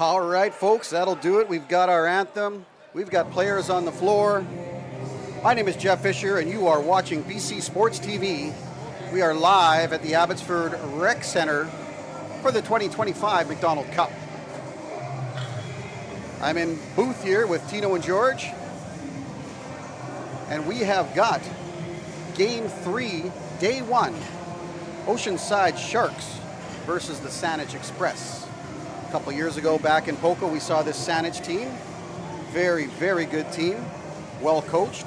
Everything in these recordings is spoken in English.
All right, folks, that'll do it. We've got our anthem. We've got players on the floor. My name is Jeff Fisher, and you are watching BC Sports TV. We are live at the Abbotsford Rec Center for the 2025 MacDonald Cup. I'm in booth here with Tino and George, and we have got Game 3, Day 1, Oceanside Sharks versus the Saanich Express. A couple years ago back in Poco, we saw this Saanich team. Very, very good team, well coached.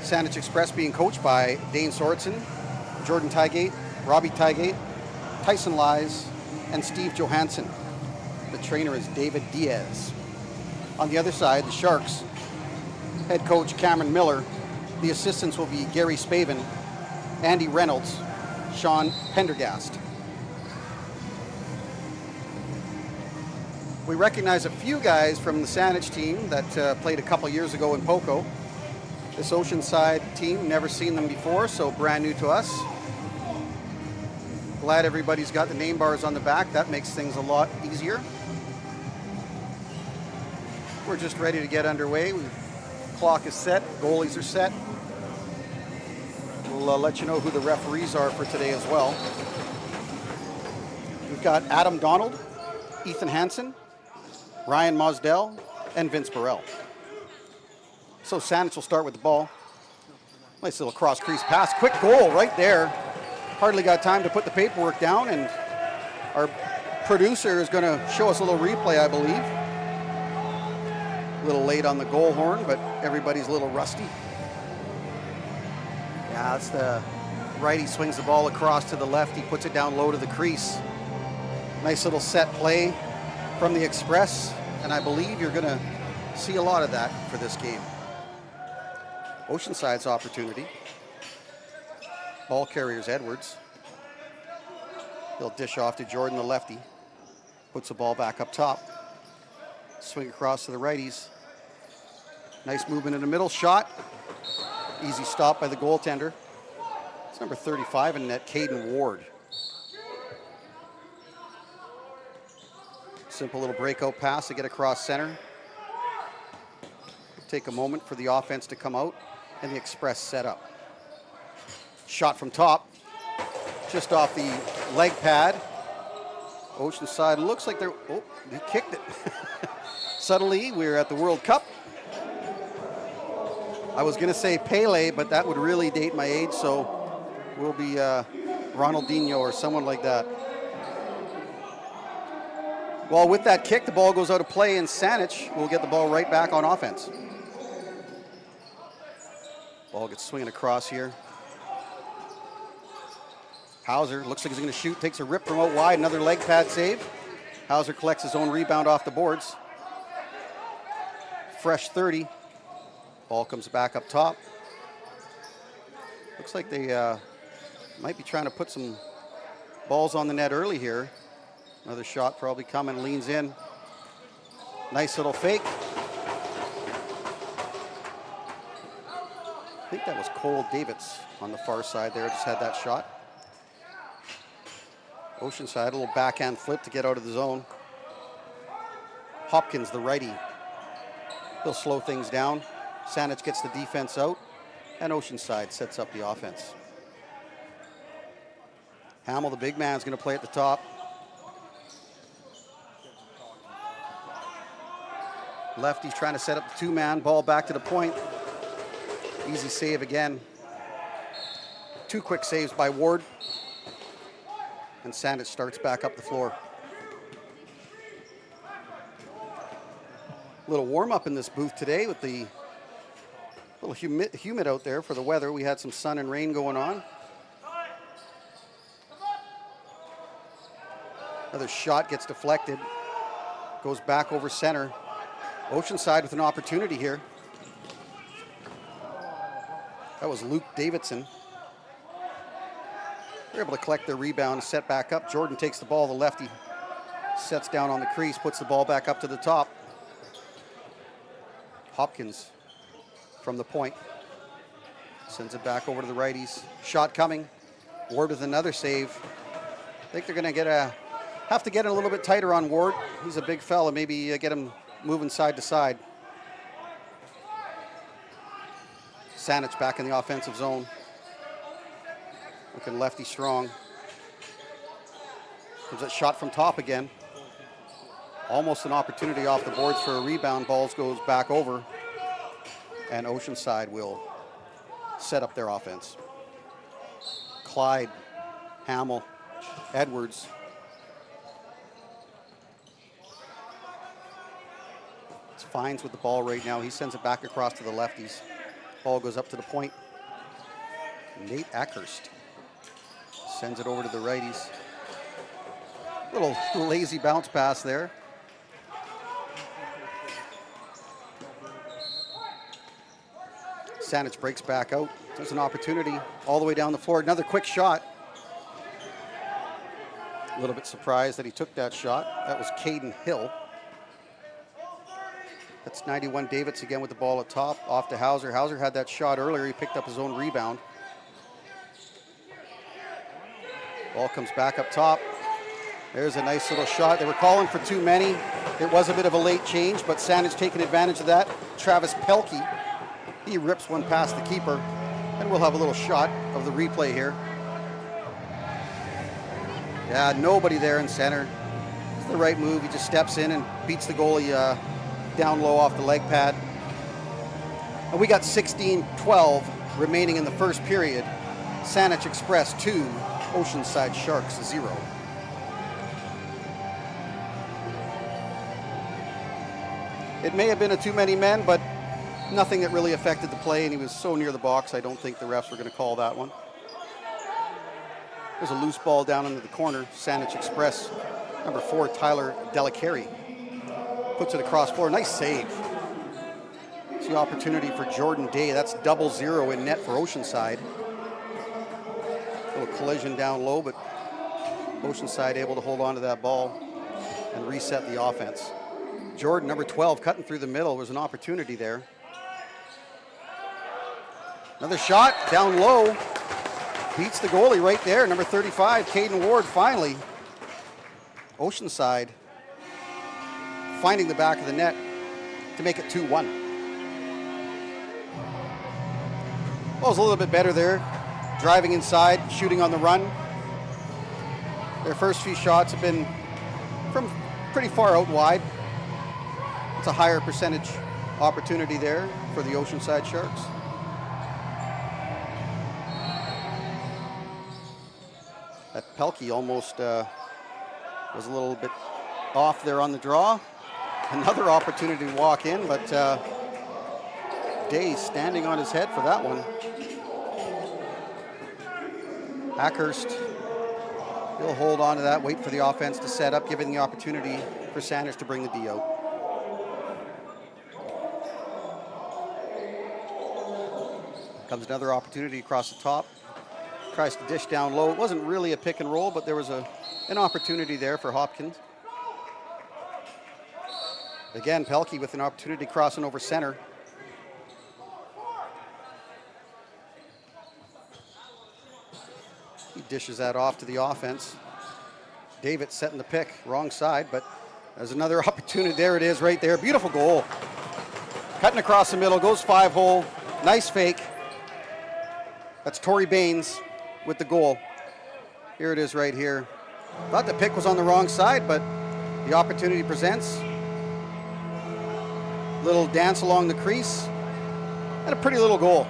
Saanich Express being coached by Dane Sorensen, Jordan Tygate, Robbie Tygate, Tyson Lies, and Steve Johansson. The trainer is David Diaz. On the other side, the Sharks, head coach Cameron Miller. The assistants will be Gary Spavin, Andy Reynolds, Sean Pendergast. We recognize a few guys from the Saanich team that played a couple years ago in Poco. This Oceanside team, never seen them before, so brand new to us. Glad everybody's got the name bars on the back. That makes things a lot easier. We're just ready to get underway. Clock is set, goalies are set. We'll let you know who the referees are for today as well. We've got Adam Donald, Ethan Hansen, Ryan Mosdell, and Vince Burrell. So Saanich will start with the ball. Nice little cross crease pass. Quick goal right there. Hardly got time to put the paperwork down, and our producer is going to show us a little replay, I believe. A little late on the goal horn, but everybody's a little rusty. Yeah, that's the righty swings the ball across to the left. He puts it down low to the crease. Nice little set play from the Express, and I believe you're going to see a lot of that for this game. Oceanside's opportunity. Ball carrier's Edwards. He'll dish off to Jordan, the lefty. Puts the ball back up top. Swing across to the righties. Nice movement in the middle. Shot. Easy stop by the goaltender. It's number 35 in net, Caden Ward. Simple little breakout pass to get across center. Take a moment for the offense to come out and the Express set up. Shot from top, just off the leg pad. Oceanside looks like they're, oh, he kicked it. Suddenly, we're at the World Cup. I was gonna say Pele, but that would really date my age, so we'll be Ronaldinho or someone like that. Well, with that kick, the ball goes out of play, and Saanich will get the ball right back on offense. Ball gets swinging across here. Hauser looks like he's going to shoot, takes a rip from out wide, another leg pad save. Hauser collects his own rebound off the boards. Fresh 30. Ball comes back up top. Looks like they might be trying to put some balls on the net early here. Another shot probably coming, leans in. Nice little fake. I think that was Cole Davids on the far side there, just had that shot. Oceanside, a little backhand flip to get out of the zone. Hopkins, the righty. He'll slow things down. Saanich gets the defense out, and Oceanside sets up the offense. Hamill, the big man, is going to play at the top. Lefty's trying to set up the two-man, ball back to the point. Easy save again. Two quick saves by Ward. And Saanich starts back up the floor. A little warm-up in this booth today with the little humid out there for the weather. We had some sun and rain going on. Another shot gets deflected. Goes back over center. Oceanside with an opportunity here. That was Luke Davidson. They're able to collect their rebound, set back up. Jordan takes the ball, the lefty. Sets down on the crease, puts the ball back up to the top. Hopkins from the point. Sends it back over to the righties. Shot coming. Ward with another save. I think they're going to get a Have to get a little bit tighter on Ward. He's a big fella. Maybe get him moving side to side. Saanich back in the offensive zone. Looking lefty strong. Comes a shot from top again. Almost an opportunity off the boards for a rebound. Balls goes back over. And Oceanside will set up their offense. Clyde, Hamill, Edwards. It's Fines with the ball right now. He sends it back across to the lefties. Ball goes up to the point. Nate Ackhurst sends it over to the righties. Little lazy bounce pass there. Saanich breaks back out. There's an opportunity all the way down the floor. Another quick shot. A little bit surprised that he took that shot. That was Caden Hill. That's 91 Davids again with the ball at top. Off to Hauser. Hauser had that shot earlier. He picked up his own rebound. Ball comes back up top. There's a nice little shot. They were calling for too many. It was a bit of a late change, but Saanich taking advantage of that. Travis Pelkey, he rips one past the keeper. And we'll have a little shot of the replay here. Yeah, nobody there in center. It's the right move. He just steps in and beats the goalie down low off the leg pad. And we got 16-12 remaining in the first period. Saanich Express 2, Oceanside Sharks 0. It may have been a too many men, but nothing that really affected the play, and he was so near the box, I don't think the refs were going to call that one. There's a loose ball down into the corner. Saanich Express, number 4, Tyler Delicari, puts it across floor. Nice save. It's the opportunity for Jordan Day. That's 0-0 in net for Oceanside. Little collision down low, but Oceanside able to hold on to that ball and reset the offense. Jordan, number 12, cutting through the middle. Was an opportunity there. Another shot down low. Beats the goalie right there. Number 35, Caden Ward, finally. Oceanside finding the back of the net to make it 2-1. Ball's a little bit better there. Driving inside, shooting on the run. Their first few shots have been from pretty far out wide. It's a higher percentage opportunity there for the Oceanside Sharks. That Pelkey almost was a little bit off there on the draw. Another opportunity to walk in, but Day standing on his head for that one. Ackhurst, he'll hold on to that, wait for the offense to set up, giving the opportunity for Saanich to bring the D out. Comes another opportunity across the top. Tries to dish down low. It wasn't really a pick and roll, but there was an opportunity there for Hopkins. Again, Pelkey with an opportunity crossing over center. He dishes that off to the offense. David setting the pick, wrong side, but there's another opportunity. There it is right there. Beautiful goal. Cutting across the middle, goes 5-hole. Nice fake. That's Torrey Baines with the goal. Here it is right here. Thought the pick was on the wrong side, but the opportunity presents. Little dance along the crease, and a pretty little goal.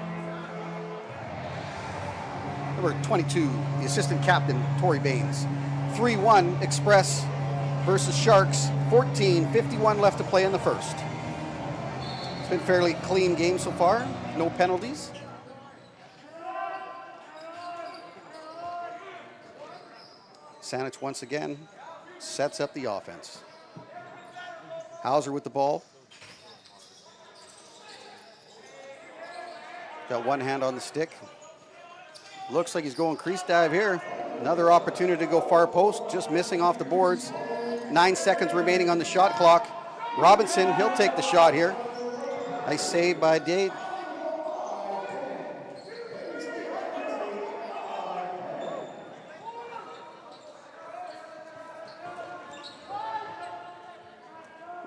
Number 22, the assistant captain, Torrey Baines. 3-1 Express versus Sharks. 14:51 left to play in the first. It's been a fairly clean game so far. No penalties. Saanich once again sets up the offense. Hauser with the ball. Got one hand on the stick. Looks like he's going crease dive here. Another opportunity to go far post, just missing off the boards. 9 seconds remaining on the shot clock. Robinson, he'll take the shot here. Nice save by Dade.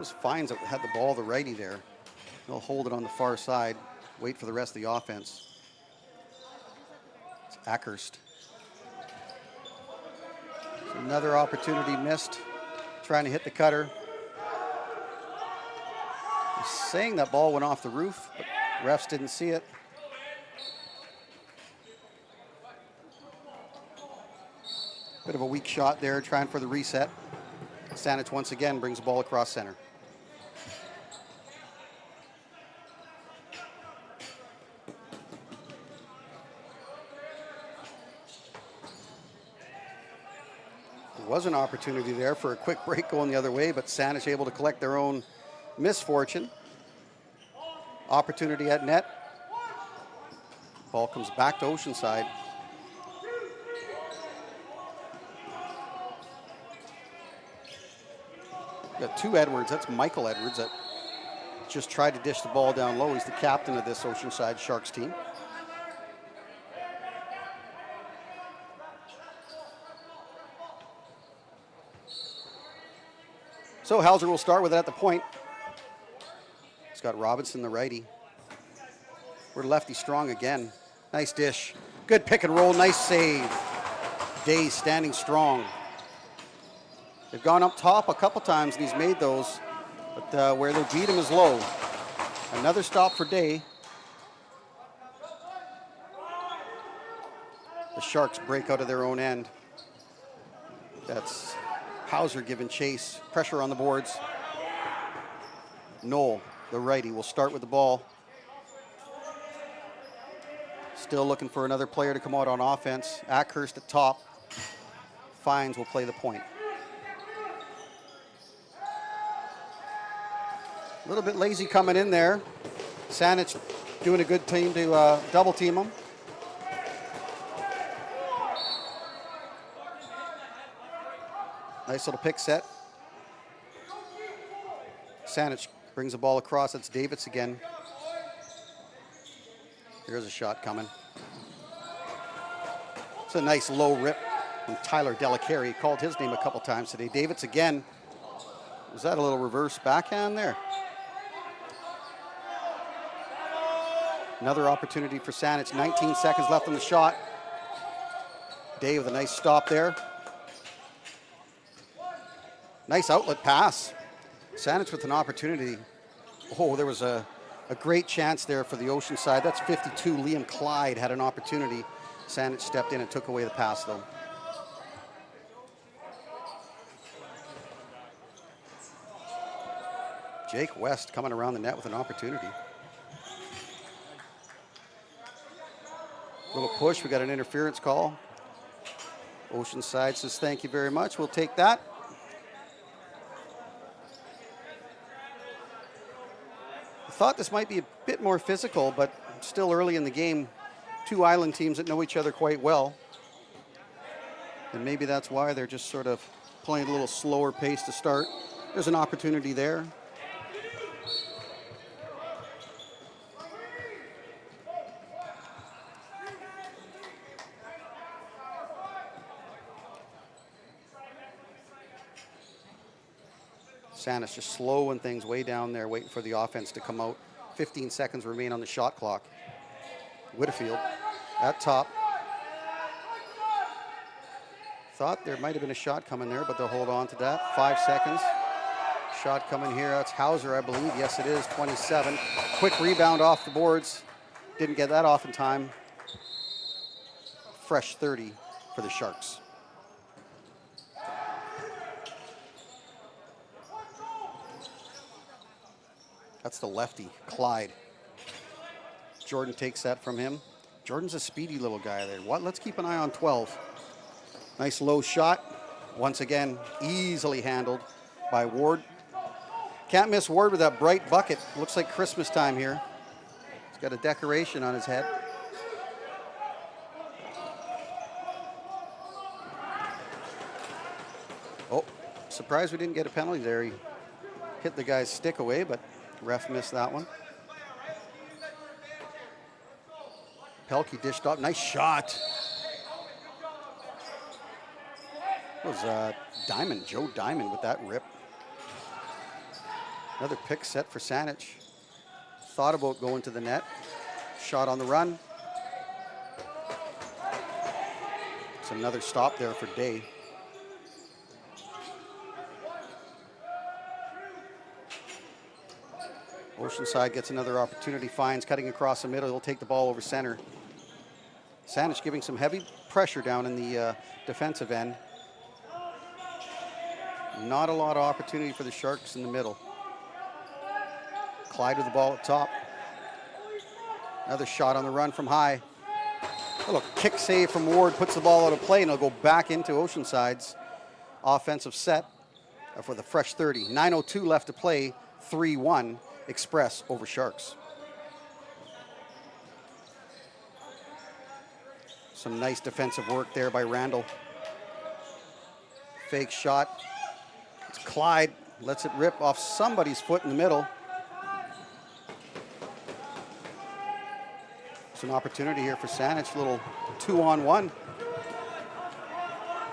was Fines that had the ball, the righty there. They'll hold it on the far side, wait for the rest of the offense. It's Ackhurst. Another opportunity missed, trying to hit the cutter. They're saying that ball went off the roof, but refs didn't see it. Bit of a weak shot there, trying for the reset. Saanich once again brings the ball across center. There was an opportunity there for a quick break going the other way, but Saanich able to collect their own misfortune. Opportunity at net. Ball comes back to Oceanside. Got two Edwards. That's Michael Edwards that just tried to dish the ball down low. He's the captain of this Oceanside Sharks team. So Hauser will start with it at the point. He's got Robinson, the righty. We're lefty strong again. Nice dish. Good pick and roll. Nice save. Day standing strong. They've gone up top a couple times, and he's made those, but where they beat him is low. Another stop for Day. The Sharks break out of their own end. That's Hauser giving chase. Pressure on the boards. Knoll, the righty, will start with the ball. Still looking for another player to come out on offense. Ackhurst at top. Fines will play the point. A little bit lazy coming in there. Saanich doing a good team to double team him. Nice little pick set. Saanich brings the ball across. That's Davids again. There's a shot coming. It's a nice low rip from Tyler Delacari. He called his name a couple times today. Davids again. Was that a little reverse backhand there? Another opportunity for Saanich. 19 seconds left on the shot. Day with a nice stop there. Nice outlet pass. Saanich with an opportunity. Oh, there was a great chance there for the Oceanside. That's 52. Liam Clyde had an opportunity. Saanich stepped in and took away the pass, though. Jake West coming around the net with an opportunity. Little push. We got an interference call. Oceanside says thank you very much. We'll take that. I thought this might be a bit more physical, but still early in the game. Two island teams that know each other quite well. And maybe that's why they're just sort of playing a little slower pace to start. There's an opportunity there. Saanich just slowing things way down there, waiting for the offense to come out. 15 seconds remain on the shot clock. Whitfield at top. Thought there might have been a shot coming there, but they'll hold on to that. 5 seconds. Shot coming here. That's Hauser, I believe. Yes, it is. 27. Quick rebound off the boards. Didn't get that off in time. Fresh 30 for the Sharks. That's the lefty, Clyde. Jordan takes that from him. Jordan's a speedy little guy there. Let's keep an eye on 12. Nice low shot. Once again, easily handled by Ward. Can't miss Ward with that bright bucket. Looks like Christmas time here. He's got a decoration on his head. Oh, surprised we didn't get a penalty there. He hit the guy's stick away, but ref missed that one. Pelkey dished up. Nice shot. It was Diamond, Joe Diamond with that rip. Another pick set for Saanich. Thought about going to the net. Shot on the run. It's another stop there for Day. Oceanside gets another opportunity, finds cutting across the middle. He'll take the ball over center. Saanich giving some heavy pressure down in the defensive end. Not a lot of opportunity for the Sharks in the middle. Clyde with the ball at top. Another shot on the run from high. A little kick save from Ward, puts the ball out of play, and it'll go back into Oceanside's offensive set for the fresh 30. 9:02 left to play, 3-1 Express over Sharks. Some nice defensive work there by Randall. Fake shot. It's Clyde, lets it rip off somebody's foot in the middle. It's an opportunity here for Saanich, a little 2-on-1.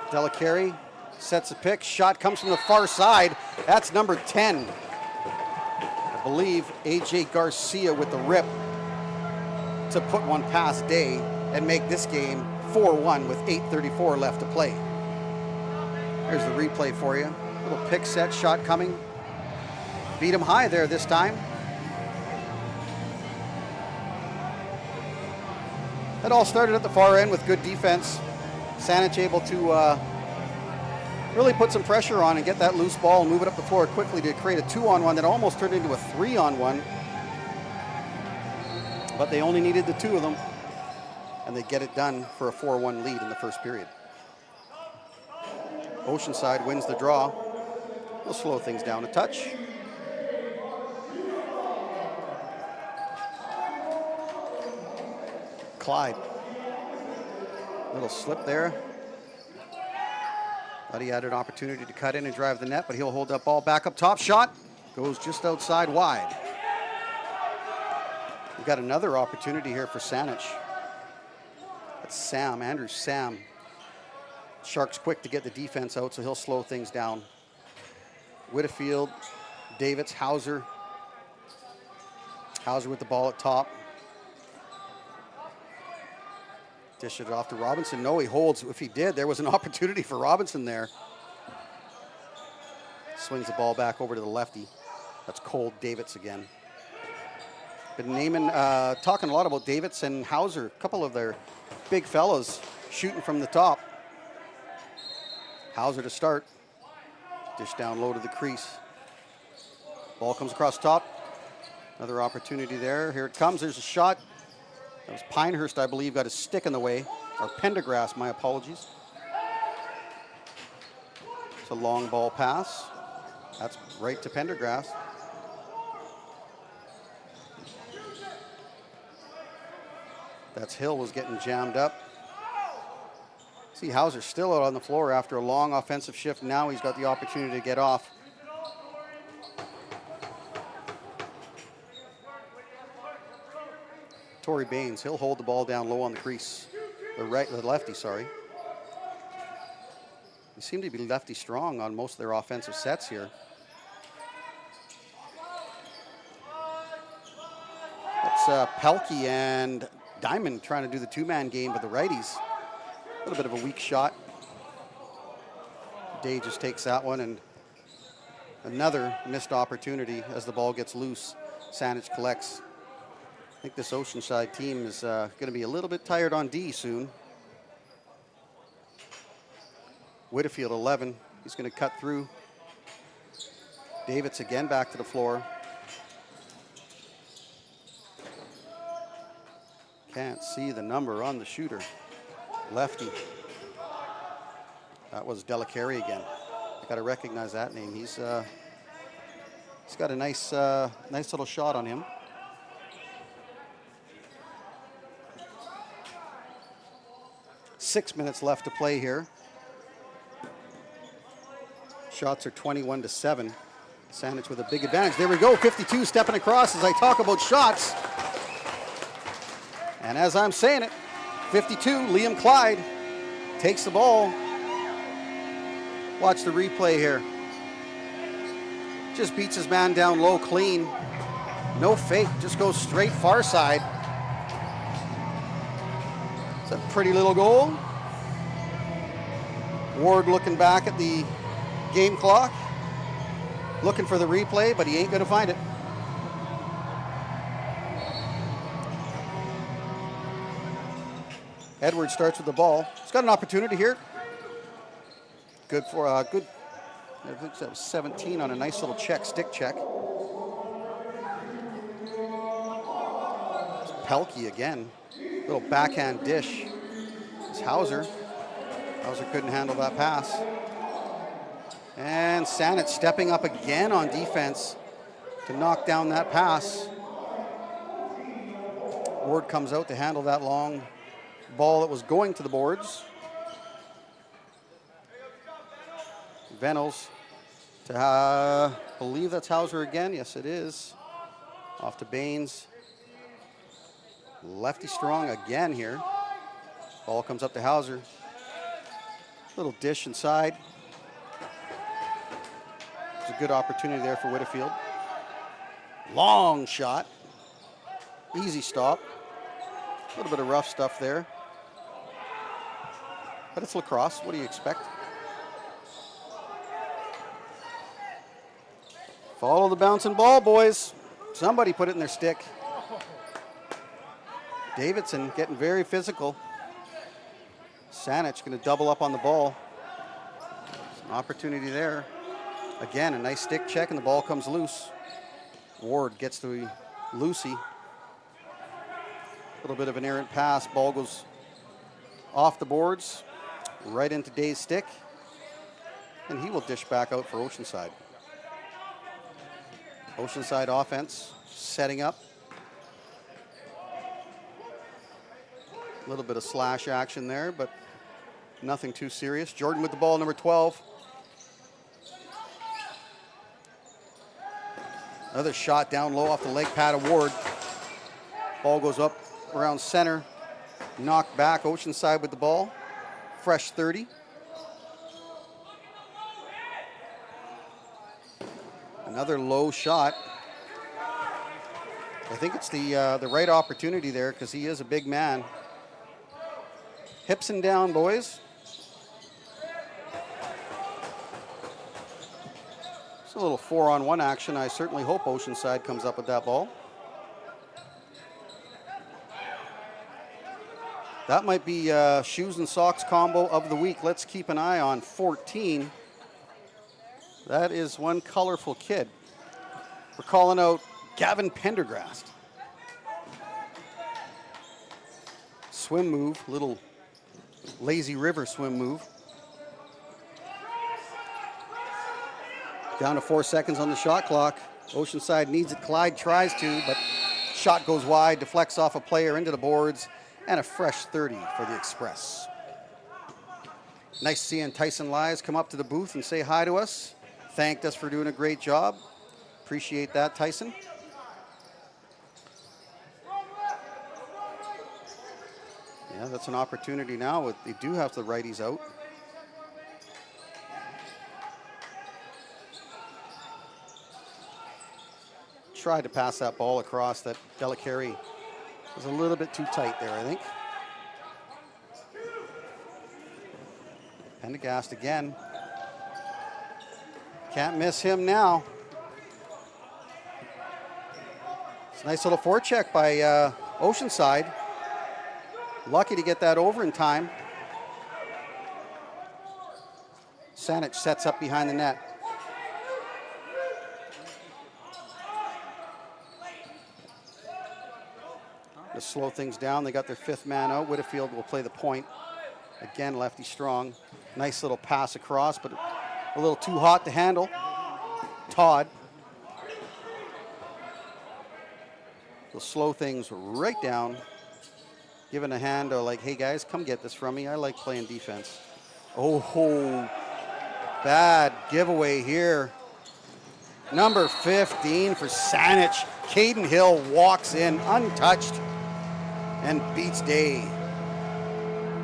Delacari sets a pick, shot comes from the far side. That's number 10. I believe AJ Garcia with the rip to put one past Day and make this game 4-1 with 8:34 left to play. Here's the replay for you. Little pick set, shot coming. Beat him high there this time. It all started at the far end with good defense. Saanich able to really put some pressure on and get that loose ball and move it up the floor quickly to create a 2-on-1 that almost turned into a 3-on-1. But they only needed the two of them, and they get it done for a 4-1 lead in the first period. Oceanside wins the draw. We'll slow things down a touch. Clyde. Little slip there. Thought he had an opportunity to cut in and drive the net, but he'll hold that ball back up top. Shot goes just outside wide. We've got another opportunity here for Saanich. That's Sam, Andrew Sam. Sharks quick to get the defense out, so he'll slow things down. Whitfield, Davids, Hauser. Hauser with the ball at top. Dish it off to Robinson. No, he holds. If he did, there was an opportunity for Robinson there. Swings the ball back over to the lefty. That's Cole Davids again. Been talking a lot about Davids and Hauser. A couple of their big fellas shooting from the top. Hauser to start. Dish down low to the crease. Ball comes across top. Another opportunity there. Here it comes. There's a shot. That was Pinehurst, I believe, got his stick in the way. Or Pendergrass, my apologies. It's a long ball pass. That's right to Pendergrass. That's Hill was getting jammed up. See Hauser still out on the floor after a long offensive shift. Now he's got the opportunity to get off. Torrey Baines, he'll hold the ball down low on the crease. The lefty, sorry. They seem to be lefty strong on most of their offensive sets here. That's Pelkey and Diamond trying to do the two-man game with the righties. A little bit of a weak shot. Day just takes that one, and another missed opportunity as the ball gets loose. Saanich collects. I think this Oceanside team is going to be a little bit tired on D soon. Whitfield 11. He's going to cut through. Davids again back to the floor. Can't see the number on the shooter. Lefty. That was Delacari again. I got to recognize that name. He's got a nice little shot on him. Six minutes left to play here. Shots are 21-7. Saanich with a big advantage. There we go, 52 stepping across as I talk about shots. And as I'm saying it, 52, Liam Clyde takes the ball. Watch the replay here. Just beats his man down low clean. No fake, just goes straight far side. It's a pretty little goal. Ward looking back at the game clock, looking for the replay, but he ain't gonna find it. Edwards starts with the ball. He's got an opportunity here. Good for good. I think that was 17 on a nice little check, stick check. It's Pelkey again. Little backhand dish. It's Hauser. Hauser couldn't handle that pass. And Saanich stepping up again on defense to knock down that pass. Ward comes out to handle that long ball that was going to the boards. Venables to believe that's Hauser again. Yes, it is. Off to Baines. Lefty strong again here. Ball comes up to Hauser. Little dish inside. There's a good opportunity there for Whitfield. Long shot. Easy stop. A little bit of rough stuff there. But it's lacrosse. What do you expect? Follow the bouncing ball, boys. Somebody put it in their stick. Davidson getting very physical. Saanich going to double up on the ball. There's an opportunity there. Again, a nice stick check, and the ball comes loose. Ward gets to Lucy. A little bit of an errant pass. Ball goes off the boards, right into Day's stick, and he will dish back out for Oceanside. Oceanside offense setting up. A little bit of slash action there, but nothing too serious. Jordan with the ball, number 12. Another shot down low off the leg pad of Ward. Ball goes up around center. Knocked back. Oceanside with the ball. Fresh 30. Another low shot. I think it's the right opportunity there because he is a big man. Hips and down, boys. It's a little 4-on-1 action. I certainly hope Oceanside comes up with that ball. That might be shoes and socks combo of the week. Let's keep an eye on 14. That is one colorful kid. We're calling out Gavin Pendergrast. Swim move, little lazy river swim move. Down to 4 seconds on the shot clock. Oceanside needs it. Clyde tries to, but shot goes wide, deflects off a player into the boards, and a fresh 30 for the Express. Nice seeing Tyson Lies come up to the booth and say hi to us. Thanked us for doing a great job. Appreciate that, Tyson. Yeah, that's an opportunity now. They do have the righties out. Tried to pass that ball across. That Delicari was a little bit too tight there, I think. Pendergast again. Can't miss him now. It's a nice little forecheck by Oceanside. Lucky to get that over in time. Saanich sets up behind the net. To slow things down, they got their fifth man out. Whitfield will play the point. Again, lefty strong. Nice little pass across, but a little too hot to handle. Todd. Will slow things right down. Giving a hand like, hey guys, come get this from me. I like playing defense. Oh, bad giveaway here. Number 15 for Saanich. Caden Hill walks in untouched and beats Day.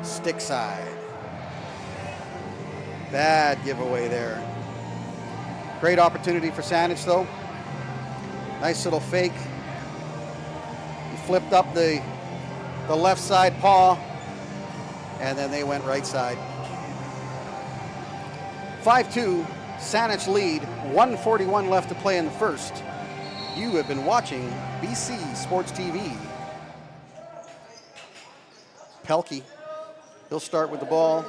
Stick side. Bad giveaway there. Great opportunity for Saanich, though. Nice little fake. He flipped up the left side paw, and then they went right side. 5-2, Saanich lead, 1:41 left to play in the first. You have been watching BC Sports TV. Pelkey, he'll start with the ball.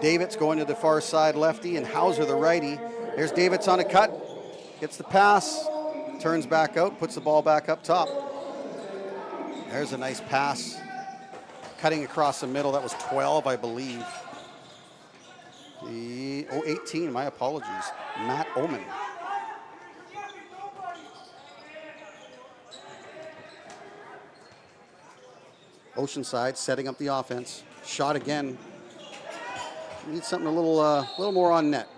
Davids going to the far side lefty, and Hauser the righty. There's Davids on a cut, gets the pass, turns back out, puts the ball back up top. There's a nice pass, cutting across the middle. That was 12, I believe. 18, my apologies. Matt Oman. Oceanside setting up the offense. Shot again. Need something a little more on net.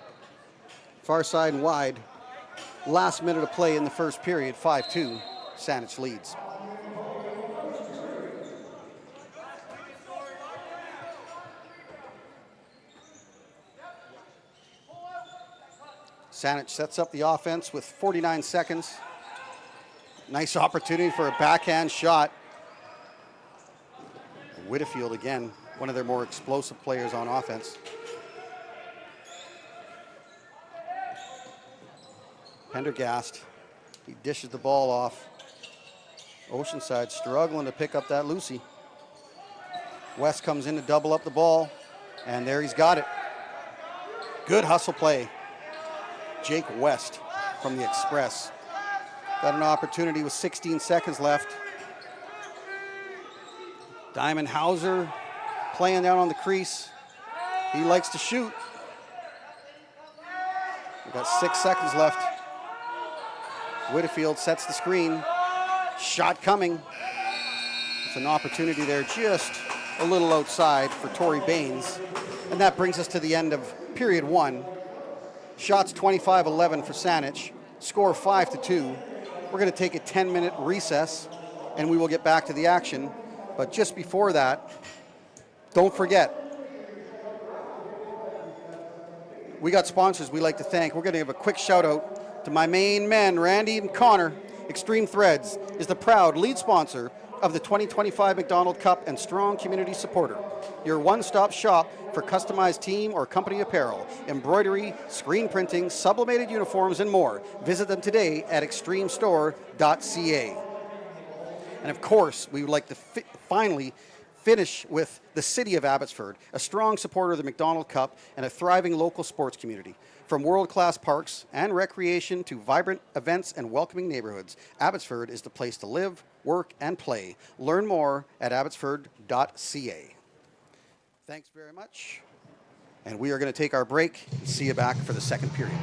Far side and wide. Last minute of play in the first period. 5-2. Saanich leads. Saanich sets up the offense with 49 seconds. Nice opportunity for a backhand shot. Whitfield again, one of their more explosive players on offense. Pendergast, he dishes the ball off. Oceanside struggling to pick up that Lucy. West comes in to double up the ball, and there he's got it. Good hustle play. Jake West from the Express. Got an opportunity with 16 seconds left. Diamond Hauser playing down on the crease. He likes to shoot. We've got 6 seconds left. Whitfield sets the screen. Shot coming. It's an opportunity there just a little outside for Torrey Baines. And that brings us to the end of period 1. Shots 25-11 for Saanich. Score 5-2. We're going to take a 10-minute recess, and we will get back to the action. But just before that, don't forget, we got sponsors we like to thank. We're going to give a quick shout out to my main men, Randy and Connor. Extreme Threads is the proud lead sponsor of the 2025 MacDonald Cup and strong community supporter. Your one-stop shop for customized team or company apparel, embroidery, screen printing, sublimated uniforms, and more. Visit them today at extremestore.ca. And of course, we would like to finally finish with the City of Abbotsford, a strong supporter of the MacDonald Cup and a thriving local sports community. From world-class parks and recreation to vibrant events and welcoming neighborhoods, Abbotsford is the place to live, work, and play. Learn more at abbotsford.ca. Thanks very much. And we are going to take our break and see you back for the second period.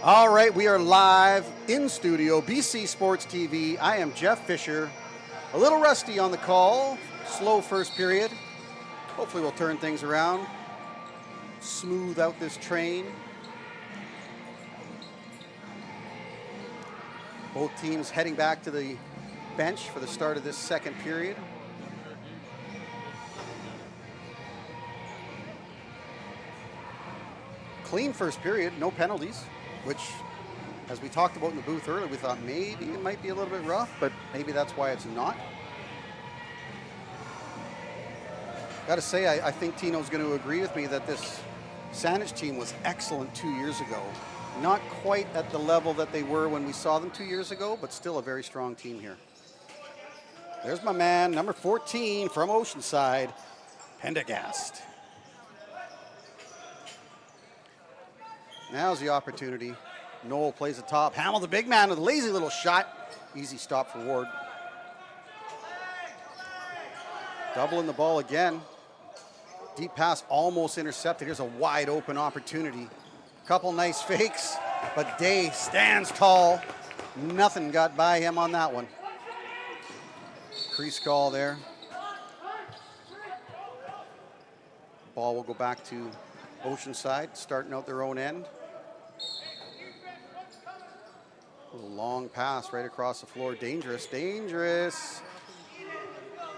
All right, we are live in studio, BC Sports TV. I am Jeff Fisher. A little rusty on the call, slow first period. Hopefully we'll turn things around, smooth out this train. Both teams heading back to the bench for the start of this second period. Clean first period, no penalties, which, as we talked about in the booth earlier, we thought maybe it might be a little bit rough, but maybe that's why it's not. Got to say, I think Tino's going to agree with me that this Saanich team was excellent 2 years ago. Not quite at the level that they were when we saw them 2 years ago, but still a very strong team here. There's my man, number 14 from Oceanside, Pendergast. Now's the opportunity. Noel plays the top. Hamill, the big man, with a lazy little shot. Easy stop for Ward. Doubling the ball again. Deep pass almost intercepted. Here's a wide open opportunity. Couple nice fakes, but Day stands tall. Nothing got by him on that one. Crease call there. Ball will go back to Oceanside, starting out their own end. A long pass right across the floor. Dangerous, dangerous.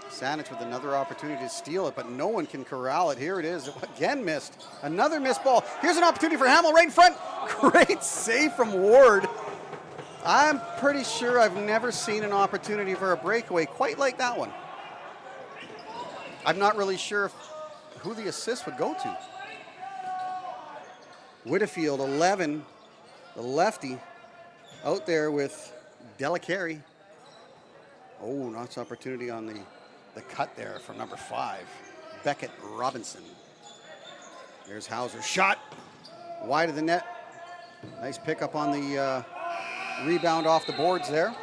Saanich with another opportunity to steal it, but no one can corral it. Here it is, again missed. Another missed ball. Here's an opportunity for Hamill right in front. Great save from Ward. I'm pretty sure I've never seen an opportunity for a breakaway quite like that one. I'm not really sure who the assist would go to. Whitfield, 11, the lefty, out there with Delacari. Oh, nice opportunity on the cut there from number 5, Beckett Robinson. There's Hauser, shot wide of the net. Nice pickup on the rebound off the boards there.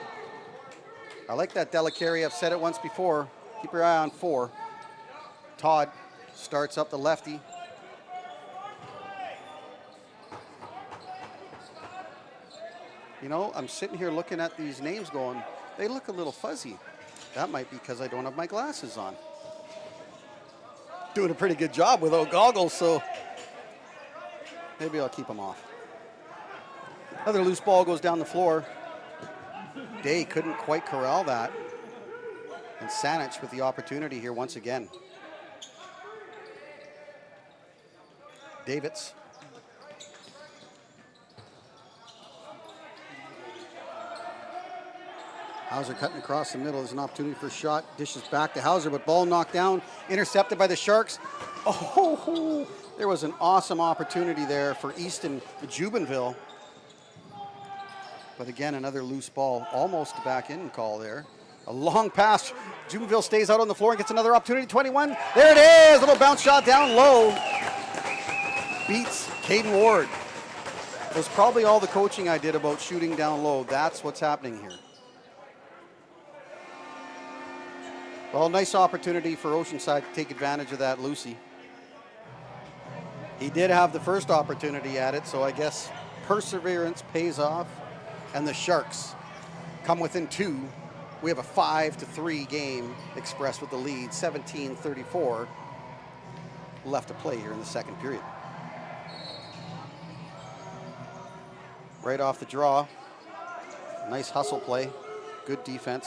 I like that Delacari. I've said it once before. Keep your eye on 4. Todd starts up the lefty. You know, I'm sitting here looking at these names going, they look a little fuzzy. That might be because I don't have my glasses on. Doing a pretty good job without goggles, so maybe I'll keep them off. Another loose ball goes down the floor. Day couldn't quite corral that. And Saanich with the opportunity here once again. Davids. Hauser cutting across the middle. There's an opportunity for a shot. Dishes back to Hauser, but ball knocked down. Intercepted by the Sharks. Oh, there was an awesome opportunity there for Easton Jubenville. But again, another loose ball. Almost a back in call there. A long pass. Jubenville stays out on the floor and gets another opportunity. 21. There it is. Little bounce shot down low. Beats Caden Ward. It was probably all the coaching I did about shooting down low. That's what's happening here. Well, nice opportunity for Oceanside to take advantage of that, Lucy. He did have the first opportunity at it, so I guess perseverance pays off. And the Sharks come within 2. We have a 5-3 game. Express with the lead, 17-34. Left to play here in the second period. Right off the draw. Nice hustle play. Good defense.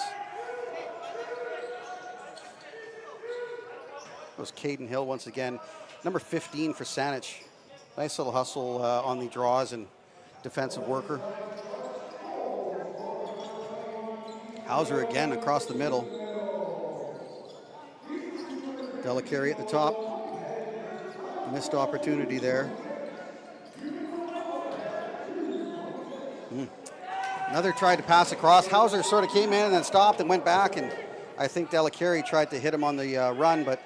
It was Caden Hill once again. Number 15 for Saanich. Nice little hustle on the draws and defensive worker. Hauser again across the middle. Delacari at the top. Missed opportunity there. Another tried to pass across. Hauser sort of came in and then stopped and went back, and I think Delacari tried to hit him on the run, but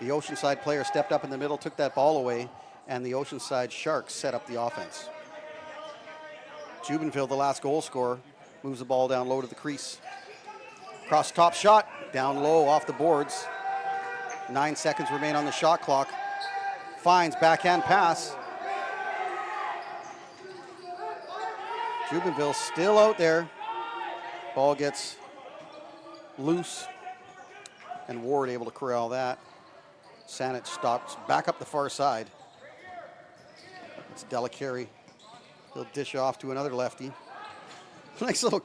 the Oceanside player stepped up in the middle, took that ball away, and the Oceanside Sharks set up the offense. Jubenville, the last goal scorer, moves the ball down low to the crease. Cross top shot, down low off the boards. 9 seconds remain on the shot clock. Finds backhand pass. Jubenville still out there. Ball gets loose, and Ward able to corral that. Saanich stops back up the far side. It's Delacarey. He'll dish off to another lefty. Nice little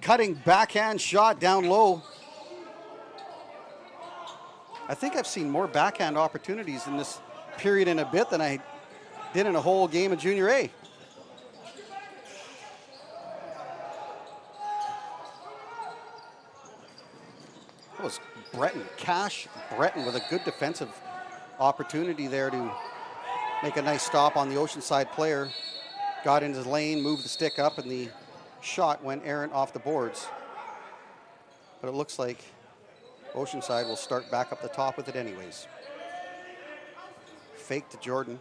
cutting backhand shot down low. I think I've seen more backhand opportunities in this period in a bit than I did in a whole game of Junior A. That was Breton, Cash Breton, with a good defensive opportunity there to make a nice stop on the Oceanside player. Got into his lane, moved the stick up, and the shot went errant off the boards. But it looks like Oceanside will start back up the top with it anyways. Fake to Jordan.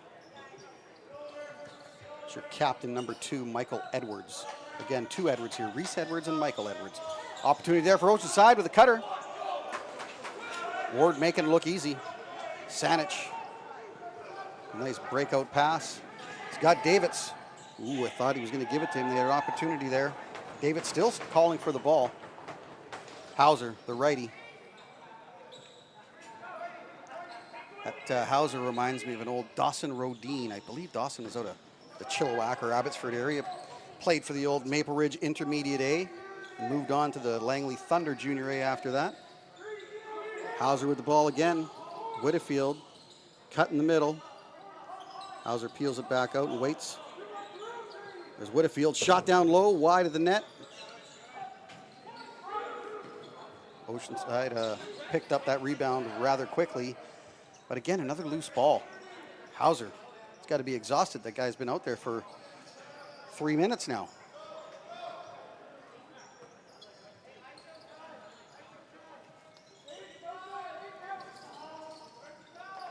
It's your captain, number 2, Michael Edwards. Again, 2 Edwards here, Reese Edwards and Michael Edwards. Opportunity there for Oceanside with a cutter. Ward making it look easy. Saanich. Nice breakout pass. He's got Davids. Ooh, I thought he was going to give it to him. They had an opportunity there. Davids still calling for the ball. Hauser, the righty. That Hauser reminds me of an old Dawson Rodine. I believe Dawson is out of the Chilliwack or Abbotsford area. Played for the old Maple Ridge Intermediate A. Moved on to the Langley Thunder Junior A after that. Hauser with the ball again. Whitfield, cut in the middle. Hauser peels it back out and waits. There's Whitfield, shot down low, wide of the net. Oceanside picked up that rebound rather quickly. But again, another loose ball. Hauser, he's got to be exhausted. That guy's been out there for 3 minutes now.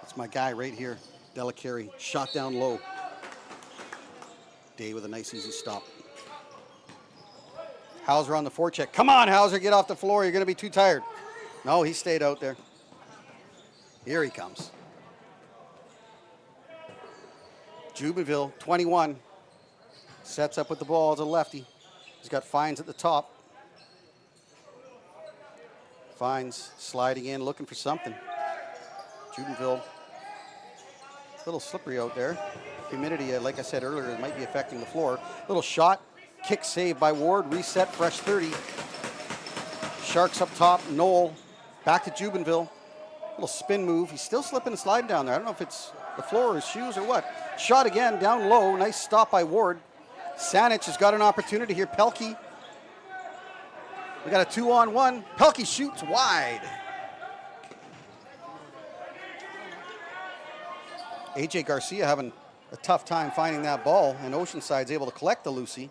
That's my guy right here, Delacarey, shot down low. Day with a nice easy stop. Hauser on the forecheck. Come on, Hauser, get off the floor. You're going to be too tired. No, he stayed out there. Here he comes. Jubenville, 21. Sets up with the ball as a lefty. He's got Fines at the top. Fines sliding in, looking for something. Jubenville, a little slippery out there. Humidity, like I said earlier, it might be affecting the floor. Little shot, kick save by Ward, reset, fresh 30. Sharks up top, Knoll, back to Jubenville. Little spin move. He's still slipping and sliding down there. I don't know if it's the floor or his shoes or what. Shot again, down low. Nice stop by Ward. Saanich has got an opportunity here. Pelkey. We got a 2-on-1. Pelkey shoots wide. AJ Garcia having a tough time finding that ball, and Oceanside's able to collect the Lucy,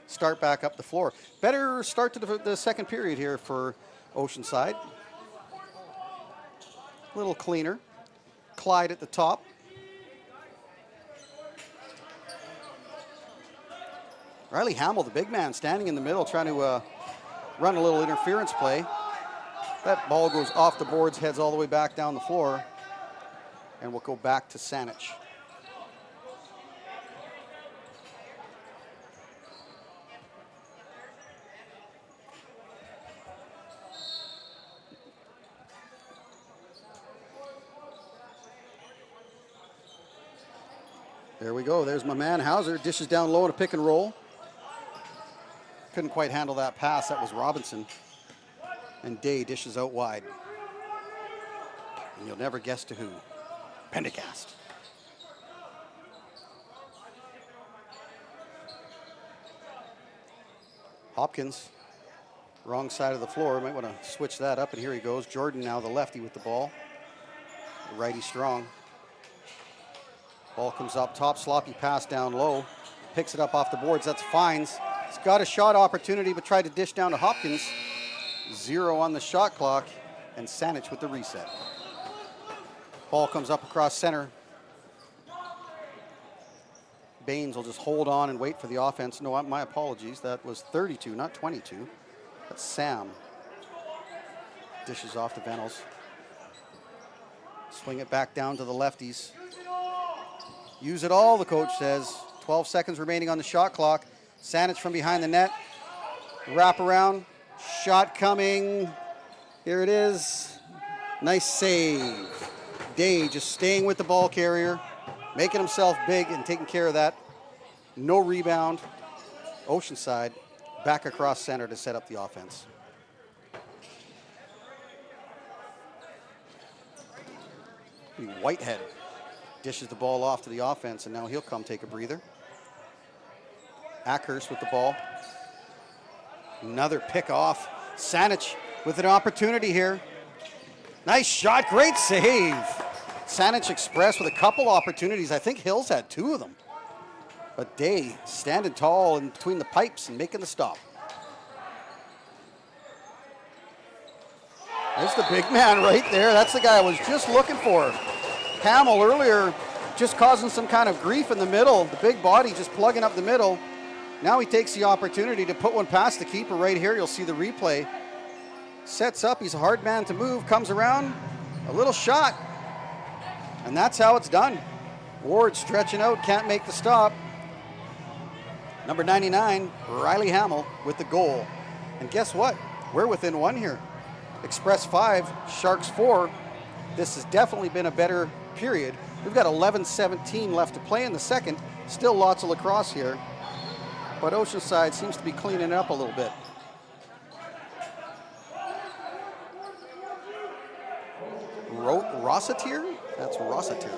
start back up the floor. Better start to the second period here for Oceanside. A little cleaner. Clyde at the top. Riley Hamill, the big man, standing in the middle, trying to run a little interference play. That ball goes off the boards, heads all the way back down the floor, and we'll go back to Saanich. There we go. There's my man, Hauser. Dishes down low in a pick and roll. Couldn't quite handle that pass. That was Robinson. And Day dishes out wide. And you'll never guess to who. Pendergast. Hopkins, wrong side of the floor. Might want to switch that up, and here he goes. Jordan now the lefty with the ball. The righty strong. Ball comes up top, sloppy pass down low. Picks it up off the boards. That's Fines. He's got a shot opportunity, but tried to dish down to Hopkins. 0 on the shot clock, and Saanich with the reset. Ball comes up across center. Baines will just hold on and wait for the offense. No, my apologies. That was 32, not 22. That's Sam. Dishes off to Venables. Swing it back down to the lefties. Use it all, the coach says. 12 seconds remaining on the shot clock. Saanich from behind the net. Wrap around. Shot coming. Here it is. Nice save. Day just staying with the ball carrier, making himself big and taking care of that. No rebound. Oceanside back across center to set up the offense. Whitehead dishes the ball off to the offense, and now he'll come take a breather. Ackhurst with the ball. Another pick off. Saanich with an opportunity here. Nice shot, great save. Saanich Express with a couple opportunities. I think Hills had 2 of them. But Day standing tall in between the pipes and making the stop. There's the big man right there. That's the guy I was just looking for. Hamill earlier just causing some kind of grief in the middle. The big body just plugging up the middle. Now he takes the opportunity to put one past the keeper right here. You'll see the replay. Sets up, he's a hard man to move, comes around, a little shot. And that's how it's done. Ward stretching out, can't make the stop. Number 99, Riley Hamill with the goal. And guess what? We're within 1 here. Express 5, Sharks 4. This has definitely been a better period. We've got 11:17 left to play in the second. Still lots of lacrosse here. But Oceanside seems to be cleaning it up a little bit. Rossitier? That's Rossitier.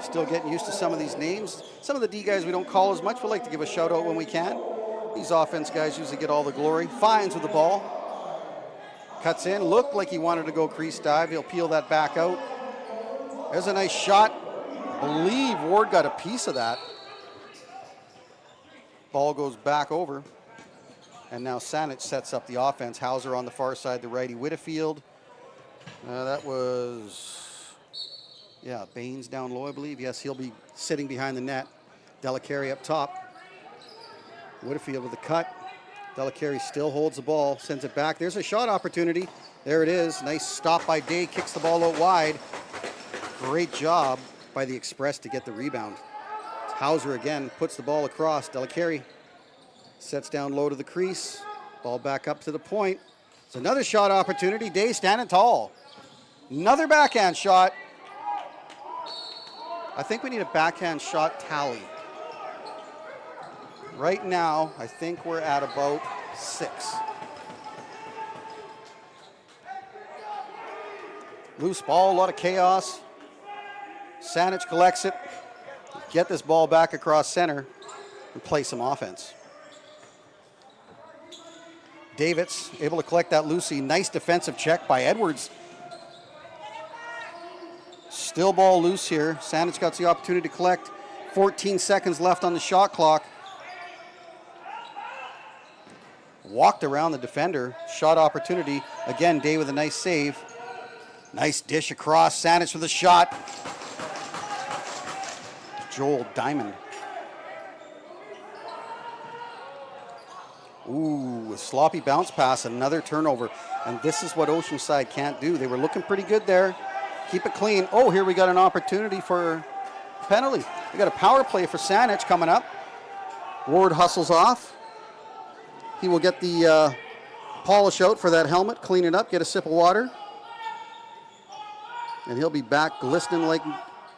Still getting used to some of these names. Some of the D guys we don't call as much. We like to give a shout out when we can. These offense guys usually get all the glory. Fines with the ball. Cuts in. Looked like he wanted to go crease dive. He'll peel that back out. There's a nice shot. I believe Ward got a piece of that. Ball goes back over. And now Saanich sets up the offense. Hauser on the far side, the righty. Whitfield. That was, Baines down low, I believe. Yes, he'll be sitting behind the net. Delacari up top. Whitfield with the cut. Delacari still holds the ball, sends it back. There's a shot opportunity. There it is. Nice stop by Day, kicks the ball out wide. Great job by the Express to get the rebound. Hauser again puts the ball across. Delacari sets down low to the crease. Ball back up to the point. It's another shot opportunity. Day standing tall. Another backhand shot. I think we need a backhand shot tally. Right now, I think we're at about 6. Loose ball, a lot of chaos. Saanich collects it. Get this ball back across center and play some offense. Davids able to collect that loosey. Nice defensive check by Edwards. Still ball loose here. Saanich got the opportunity to collect. 14 seconds left on the shot clock. Walked around the defender. Shot opportunity. Again, Day with a nice save. Nice dish across. Saanich with a shot. Joel Diamond. Ooh, a sloppy bounce pass, another turnover. And this is what Oceanside can't do. They were looking pretty good there. Keep it clean. Oh, here we got an opportunity for a penalty. We got a power play for Saanich coming up. Ward hustles off. He will get the polish out for that helmet, clean it up, get a sip of water. And he'll be back glistening like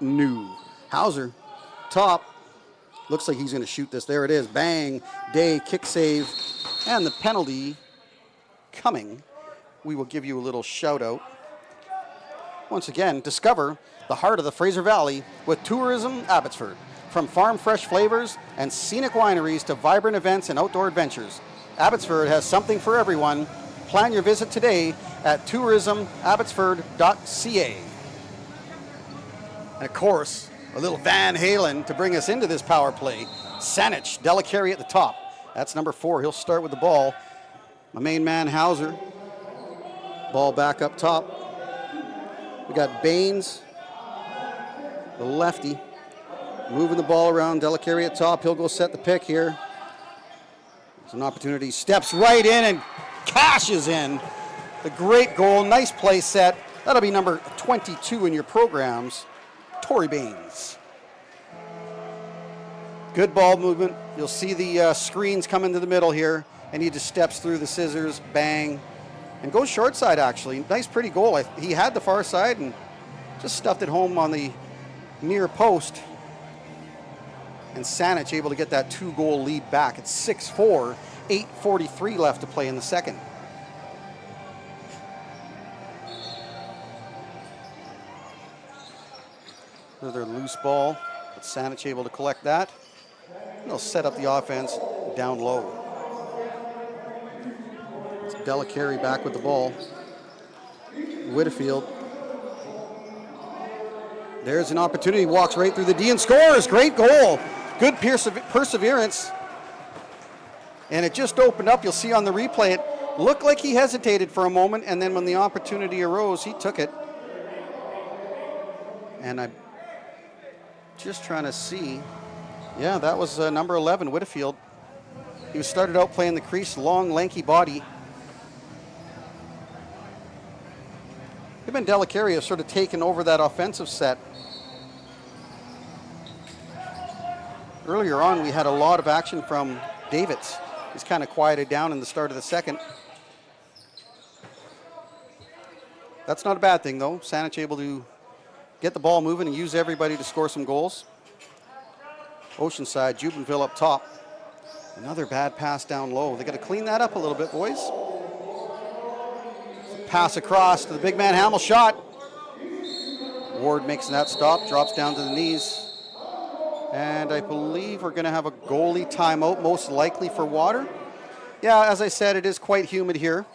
new. Hauser, top. Looks like he's going to shoot this. There it is. Bang. Day, kick save. And the penalty coming. We will give you a little shout out. Once again, discover the heart of the Fraser Valley with Tourism Abbotsford. From farm fresh flavors and scenic wineries to vibrant events and outdoor adventures, Abbotsford has something for everyone. Plan your visit today at tourismabbotsford.ca. And of course, a little Van Halen to bring us into this power play. Saanich, Delacari at the top. That's number 4. He'll start with the ball. My main man, Hauser. Ball back up top. We got Baines, the lefty, moving the ball around. Delacari at top. He'll go set the pick here. It's an opportunity. Steps right in and cashes in. The great goal. Nice play set. That'll be number 22 in your programs. Tory Baines. Good ball movement. You'll see the screens come into the middle here, and he just steps through the scissors, bang, and goes short side, actually. Nice, pretty goal. He had the far side and just stuffed it home on the near post. And Saanich able to get that 2-goal lead back. It's 6-4, 8:43 left to play in the second. Another loose ball, but Saanich able to collect that. And they'll set up the offense down low. It's Delacarey back with the ball. Whitfield. There's an opportunity, walks right through the D and scores. Great goal. Good perseverance. And it just opened up. You'll see on the replay, it looked like he hesitated for a moment, and then when the opportunity arose, he took it. And I'm just trying to see. Yeah, that was number 11, Whitfield. He was started out playing the crease, long, lanky body. Him and Delacarey have sort of taken over that offensive set. Earlier on, we had a lot of action from Davids. He's kind of quieted down in the start of the second. That's not a bad thing, though. Saanich able to get the ball moving and use everybody to score some goals. Oceanside, Jubenville up top. Another bad pass down low. They got to clean that up a little bit, boys. Pass across to the big man, Hamill shot. Ward makes that stop, drops down to the knees. And I believe we're going to have a goalie timeout, most likely for water. Yeah, as I said, it is quite humid here.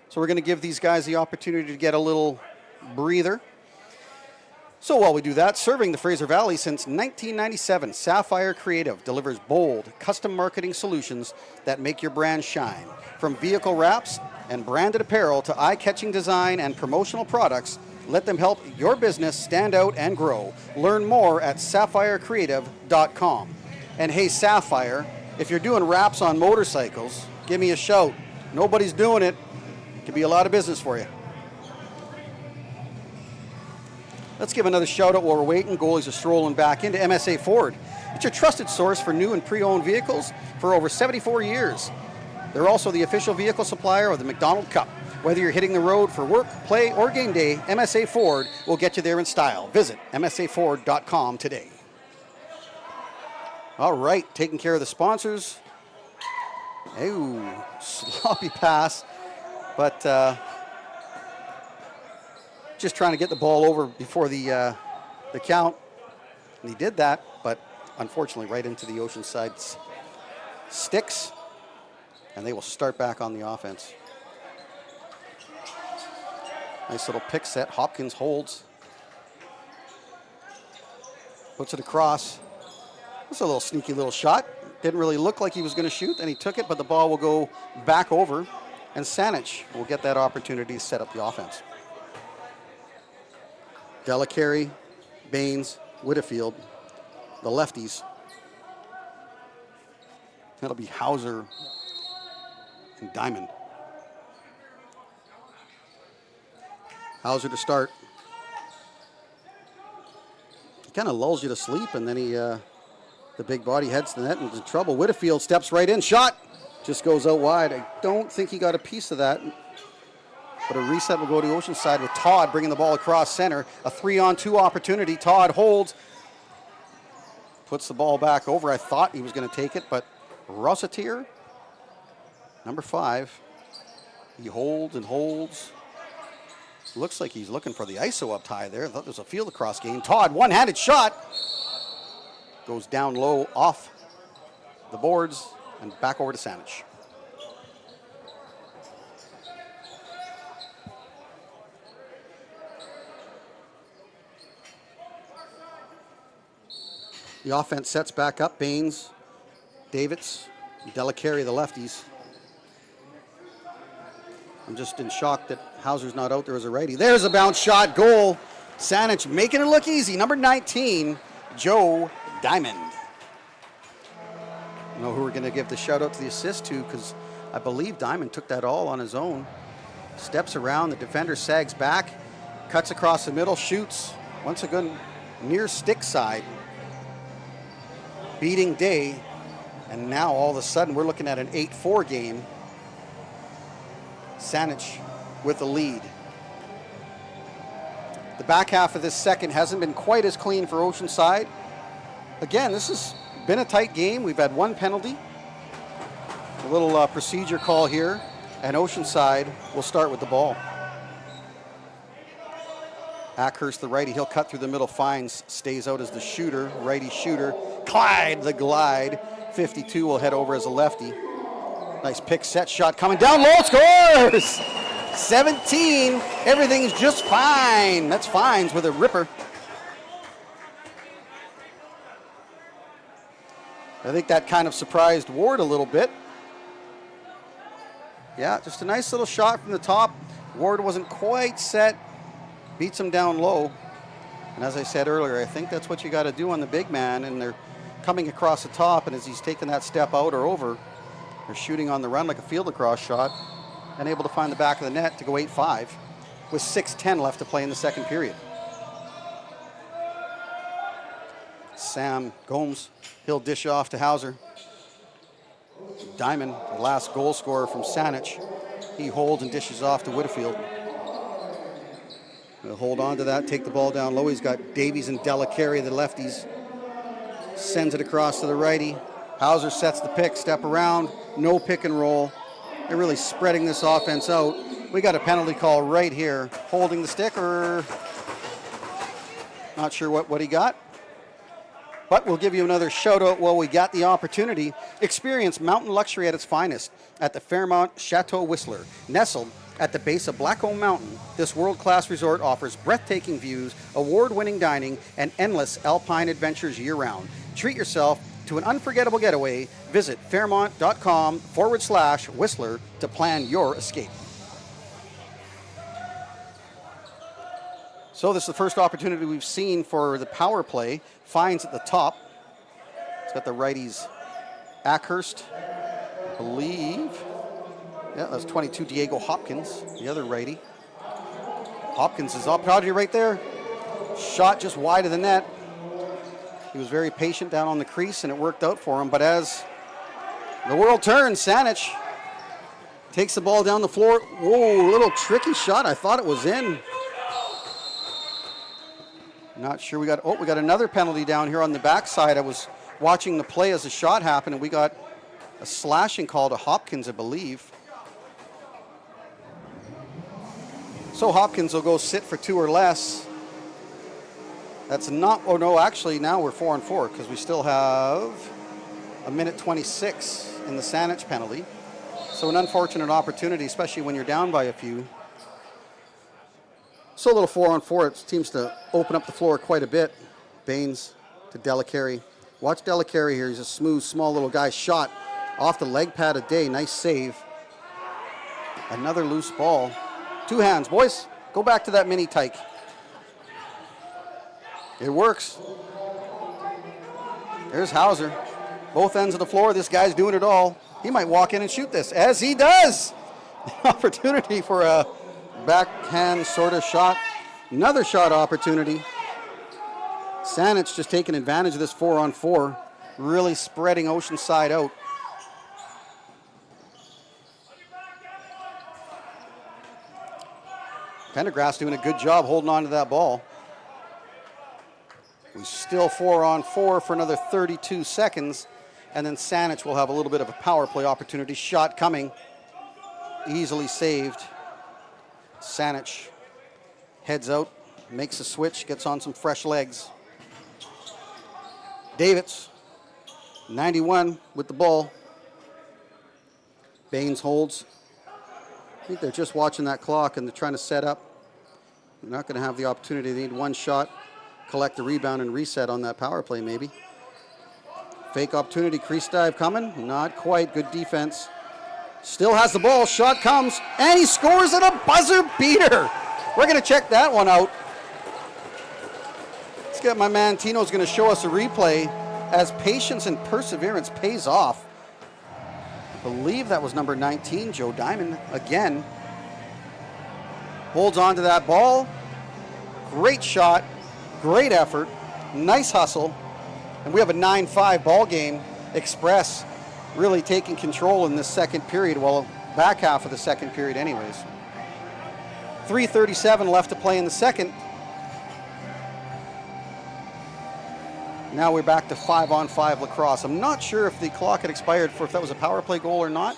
So we're going to give these guys the opportunity to get a little breather. So while we do that, serving the Fraser Valley since 1997, Sapphire Creative delivers bold, custom marketing solutions that make your brand shine. From vehicle wraps and branded apparel to eye-catching design and promotional products, let them help your business stand out and grow. Learn more at sapphirecreative.com. And hey, Sapphire, if you're doing wraps on motorcycles, give me a shout. Nobody's doing it. It could be a lot of business for you. Let's give another shout out while we're waiting. Goalies are strolling back into MSA Ford. It's your trusted source for new and pre-owned vehicles for over 74 years. They're also the official vehicle supplier of the MacDonald Cup. Whether you're hitting the road for work, play, or game day, MSA Ford will get you there in style. Visit msaford.com today. All right, taking care of the sponsors. Ooh, sloppy pass, but just trying to get the ball over before the count. And he did that, but unfortunately right into the Oceanside sticks, and they will start back on the offense. Nice little pick set. Hopkins holds. Puts it across. That's a little sneaky little shot. Didn't really look like he was going to shoot, and he took it, but the ball will go back over, and Saanich will get that opportunity to set up the offense. Delacarey, Baines, Whitfield, the lefties. That'll be Hauser and Diamond. Hauser to start. He kind of lulls you to sleep, and then the big body heads to the net and into trouble. Whitfield steps right in, shot, just goes out wide. I don't think he got a piece of that, but a reset will go to Oceanside with Todd bringing the ball across center. A 3-on-2 opportunity. Todd holds, puts the ball back over. I thought he was going to take it, but Rossetier, number 5, he holds and holds. Looks like he's looking for the ISO up high there. I thought there was a field across game. Todd, one-handed shot. Goes down low off the boards and back over to Saanich. The offense sets back up. Baines, Davids, Delacarey, the lefties. I'm just in shock that Hauser's not out there as a righty. There's a bounce shot, goal. Saanich making it look easy. Number 19, Joe Diamond. I don't know who we're going to give the shout out to the assist to, because I believe Diamond took that all on his own. Steps around, the defender sags back, cuts across the middle, shoots. Once again, near stick side. beating day, and now all of a sudden we're looking at an 8-4 game. Saanich with the lead. The back half of this second hasn't been quite as clean for Oceanside. Again, this has been a tight game. We've had one penalty, a little procedure call here, and Oceanside will start with the ball. Ackhurst, the righty, he'll cut through the middle, finds, stays out as the shooter, righty shooter. Clyde, the glide, 52 will head over as a lefty. Nice pick, set shot coming down low, scores! 17, everything's just fine. That's Fines with a ripper. I think that kind of surprised Ward a little bit. Yeah, just a nice little shot from the top. Ward wasn't quite set. Beats him down low. And as I said earlier, I think that's what you got to do on the big man. And they're coming across the top, and as he's taking that step out or over, they're shooting on the run like a field across shot and able to find the back of the net to go 8-5 with 6:10 left to play in the second period. Sam Gomes, he'll dish off to Hauser. Diamond, the last goal scorer from Saanich, he holds and dishes off to Whitfield. He'll hold on to that, take the ball down low. He's got Davies and Delacarry, the lefties. Sends it across to the righty. Hauser sets the pick, step around, no pick and roll. They're really spreading this offense out. We got a penalty call right here. Holding the stick, or not sure what he got. But we'll give you another shout out while we got the opportunity. Experience mountain luxury at its finest at the Fairmont Chateau Whistler. Nestled at the base of Blackcomb Mountain, this world-class resort offers breathtaking views, award-winning dining, and endless alpine adventures year-round. Treat yourself to an unforgettable getaway. Visit fairmont.com/Whistler to plan your escape. So this is the first opportunity we've seen for the power play. Fines at the top. It's got the righties Ackhurst, I believe. Yeah, that's 22, Diego Hopkins, the other righty. Hopkins is up, Prodigy right there. Shot just wide of the net. He was very patient down on the crease, and it worked out for him. But as the world turns, Saanich takes the ball down the floor. Whoa, a little tricky shot. I thought it was in. Not sure. We got another penalty down here on the backside. I was watching the play as the shot happened, and we got a slashing call to Hopkins, I believe. So Hopkins will go sit for 2 or less. That's not, oh no, actually now we're 4-4 because we still have a minute 26 in the Saanich penalty. So an unfortunate opportunity, especially when you're down by a few. So a little 4-on-4, it seems to open up the floor quite a bit. Baines to Delacarry. Watch Delacarry here, he's a smooth, small little guy. Shot off the leg pad of Day, nice save. Another loose ball. 2 hands, boys. Go back to that mini tyke. It works. There's Hauser. Both ends of the floor, this guy's doing it all. He might walk in and shoot this, as he does. Opportunity for a backhand sort of shot. Another shot opportunity. Saanich just taking advantage of this 4-on-4, really spreading Oceanside out. Pendergrass doing a good job holding on to that ball. We still 4-on-4 for another 32 seconds, and then Saanich will have a little bit of a power play opportunity. Shot coming, easily saved. Saanich heads out, makes a switch, gets on some fresh legs. Davids, 91 with the ball. Baines holds. I think they're just watching that clock and they're trying to set up. They're not going to have the opportunity. They need one shot, collect the rebound, and reset on that power play maybe. Fake opportunity, crease dive coming. Not quite, good defense. Still has the ball, shot comes, and he scores at a buzzer beater. We're going to check that one out. Let's get my man Tino's going to show us a replay as patience and perseverance pays off. I believe that was number 19, Joe Diamond, again. Holds on to that ball. Great shot, great effort, nice hustle. And we have a 9-5 ball game. Express really taking control in this second period, well, back half of the second period anyways. 3:37 left to play in the second. Now we're back to 5-on-5 lacrosse. I'm not sure if the clock had expired for if that was a power play goal or not,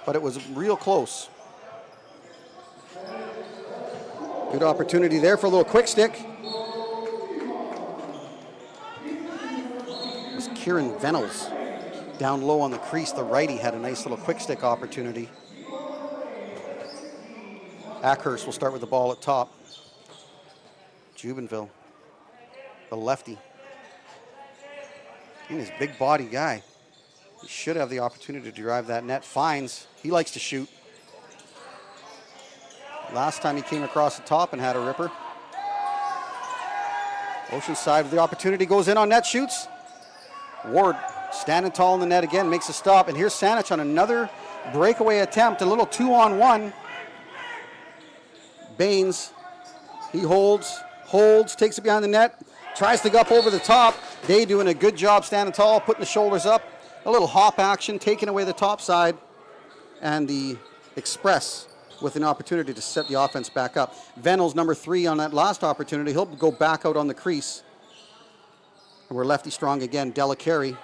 but it was real close. Good opportunity there for a little quick stick. It was Kieran Venables down low on the crease. The righty had a nice little quick stick opportunity. Ackhurst will start with the ball at top. Jubenville, the lefty. And his big body guy. He should have the opportunity to drive that net. Fines, he likes to shoot. Last time he came across the top and had a ripper. Oceanside with the opportunity, goes in on net, shoots. Ward standing tall in the net again, makes a stop. And here's Saanich on another breakaway attempt, a little 2-on-1. Baines, he holds, takes it behind the net, tries to go up over the top. Day doing a good job standing tall, putting the shoulders up. A little hop action, taking away the top side. And the Express with an opportunity to set the offense back up. Venables, number 3 on that last opportunity. He'll go back out on the crease. And we're lefty strong again. Delacari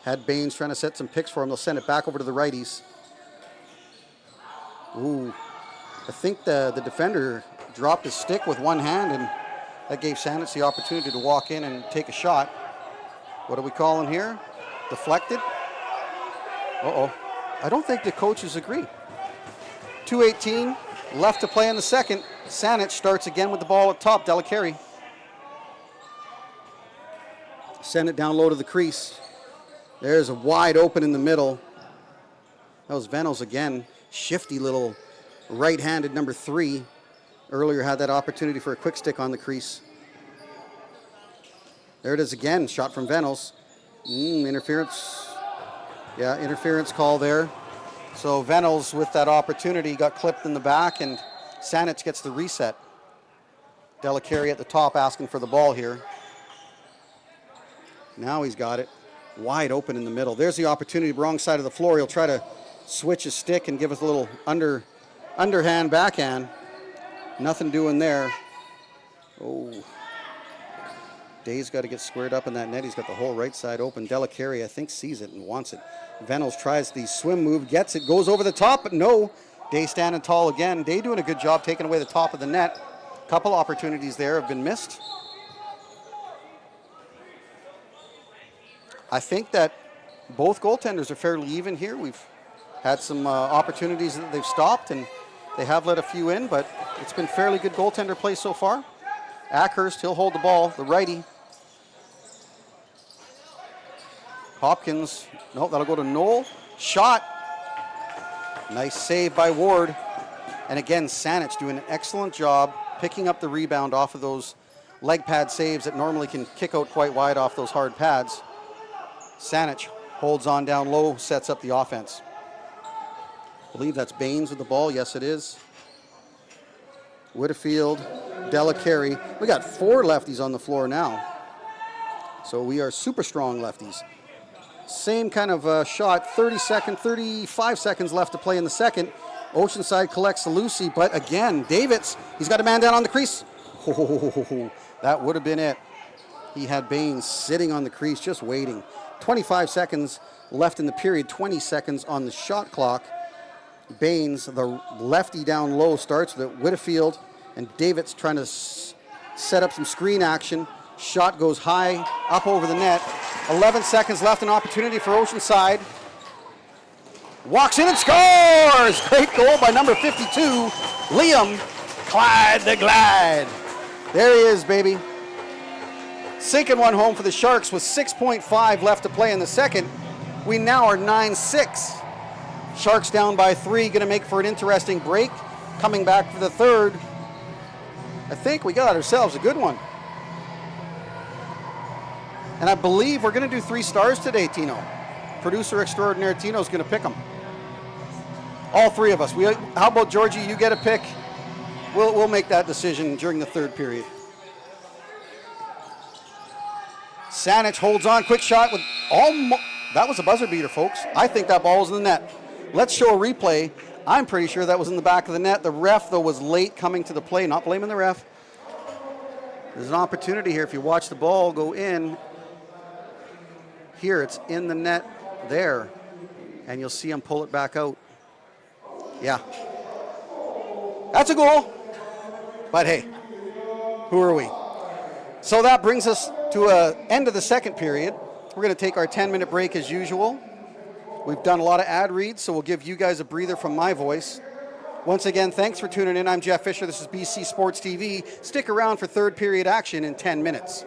had Baines trying to set some picks for him. They'll send it back over to the righties. Ooh, I think the defender dropped his stick with one hand, and that gave Saanich the opportunity to walk in and take a shot. What are we calling here? Deflected? Uh-oh. I don't think the coaches agree. 2:18 left to play in the second. Saanich starts again with the ball at top. Delacari. Send it down low to the crease. There's a wide open in the middle. That was Venables again. Shifty little right-handed number 3. Earlier had that opportunity for a quick stick on the crease. There it is again. Shot from Venables. Interference. Yeah, interference call there. So Venables with that opportunity got clipped in the back, and Saanich gets the reset. Delacari at the top asking for the ball here. Now he's got it. Wide open in the middle. There's the opportunity, wrong side of the floor. He'll try to switch his stick and give us a little underhand backhand. Nothing doing there. Oh. Day's got to get squared up in that net. He's got the whole right side open. Delacari, I think, sees it and wants it. Venables tries the swim move, gets it, goes over the top, but no. Day standing tall again. Day doing a good job taking away the top of the net. Couple opportunities there have been missed. I think that both goaltenders are fairly even here. We've had some opportunities that they've stopped, and they have let a few in, but it's been fairly good goaltender play so far. Ackhurst, he'll hold the ball, the righty. Hopkins, no, that'll go to Knoll. Shot. Nice save by Ward. And again, Saanich doing an excellent job picking up the rebound off of those leg pad saves that normally can kick out quite wide off those hard pads. Saanich holds on down low, sets up the offense. I believe that's Baines with the ball. Yes, it is. Whitfield, Delacari. We got 4 lefties on the floor now. So we are super strong lefties. Same kind of shot, 35 seconds left to play in the second. Oceanside collects the Lucy, but again, Davids, he's got a man down on the crease. Oh, that would have been it. He had Baines sitting on the crease, just waiting. 25 seconds left in the period, 20 seconds on the shot clock. Baines, the lefty down low, starts with Whitfield, and Davids trying to set up some screen action. Shot goes high, up over the net. 11 seconds left, an opportunity for Oceanside. Walks in and scores! Great goal by number 52, Liam Clyde the Glide. There he is, baby. Sinking one home for the Sharks with 6.5 left to play in the second. We now are 9-6. Sharks down by 3, going to make for an interesting break. Coming back for the third. I think we got ourselves a good one. And I believe we're going to do 3 stars today, Tino. Producer extraordinaire Tino's going to pick them. All 3 of us. How about Georgie? You get a pick. We'll make that decision during the third period. Saanich holds on, quick shot with that was a buzzer beater, folks. I think that ball was in the net. Let's show a replay. I'm pretty sure that was in the back of the net. The ref, though, was late coming to the play. Not blaming the ref. There's an opportunity here. If you watch the ball go in, here it's in the net there, and you'll see him pull it back out. Yeah. That's a goal. But hey, who are we? So that brings us to an end of the second period. We're going to take our 10-minute break as usual. We've done a lot of ad reads, so we'll give you guys a breather from my voice. Once again, thanks for tuning in. I'm Jeff Fisher. This is BC Sports TV. Stick around for third period action in 10 minutes.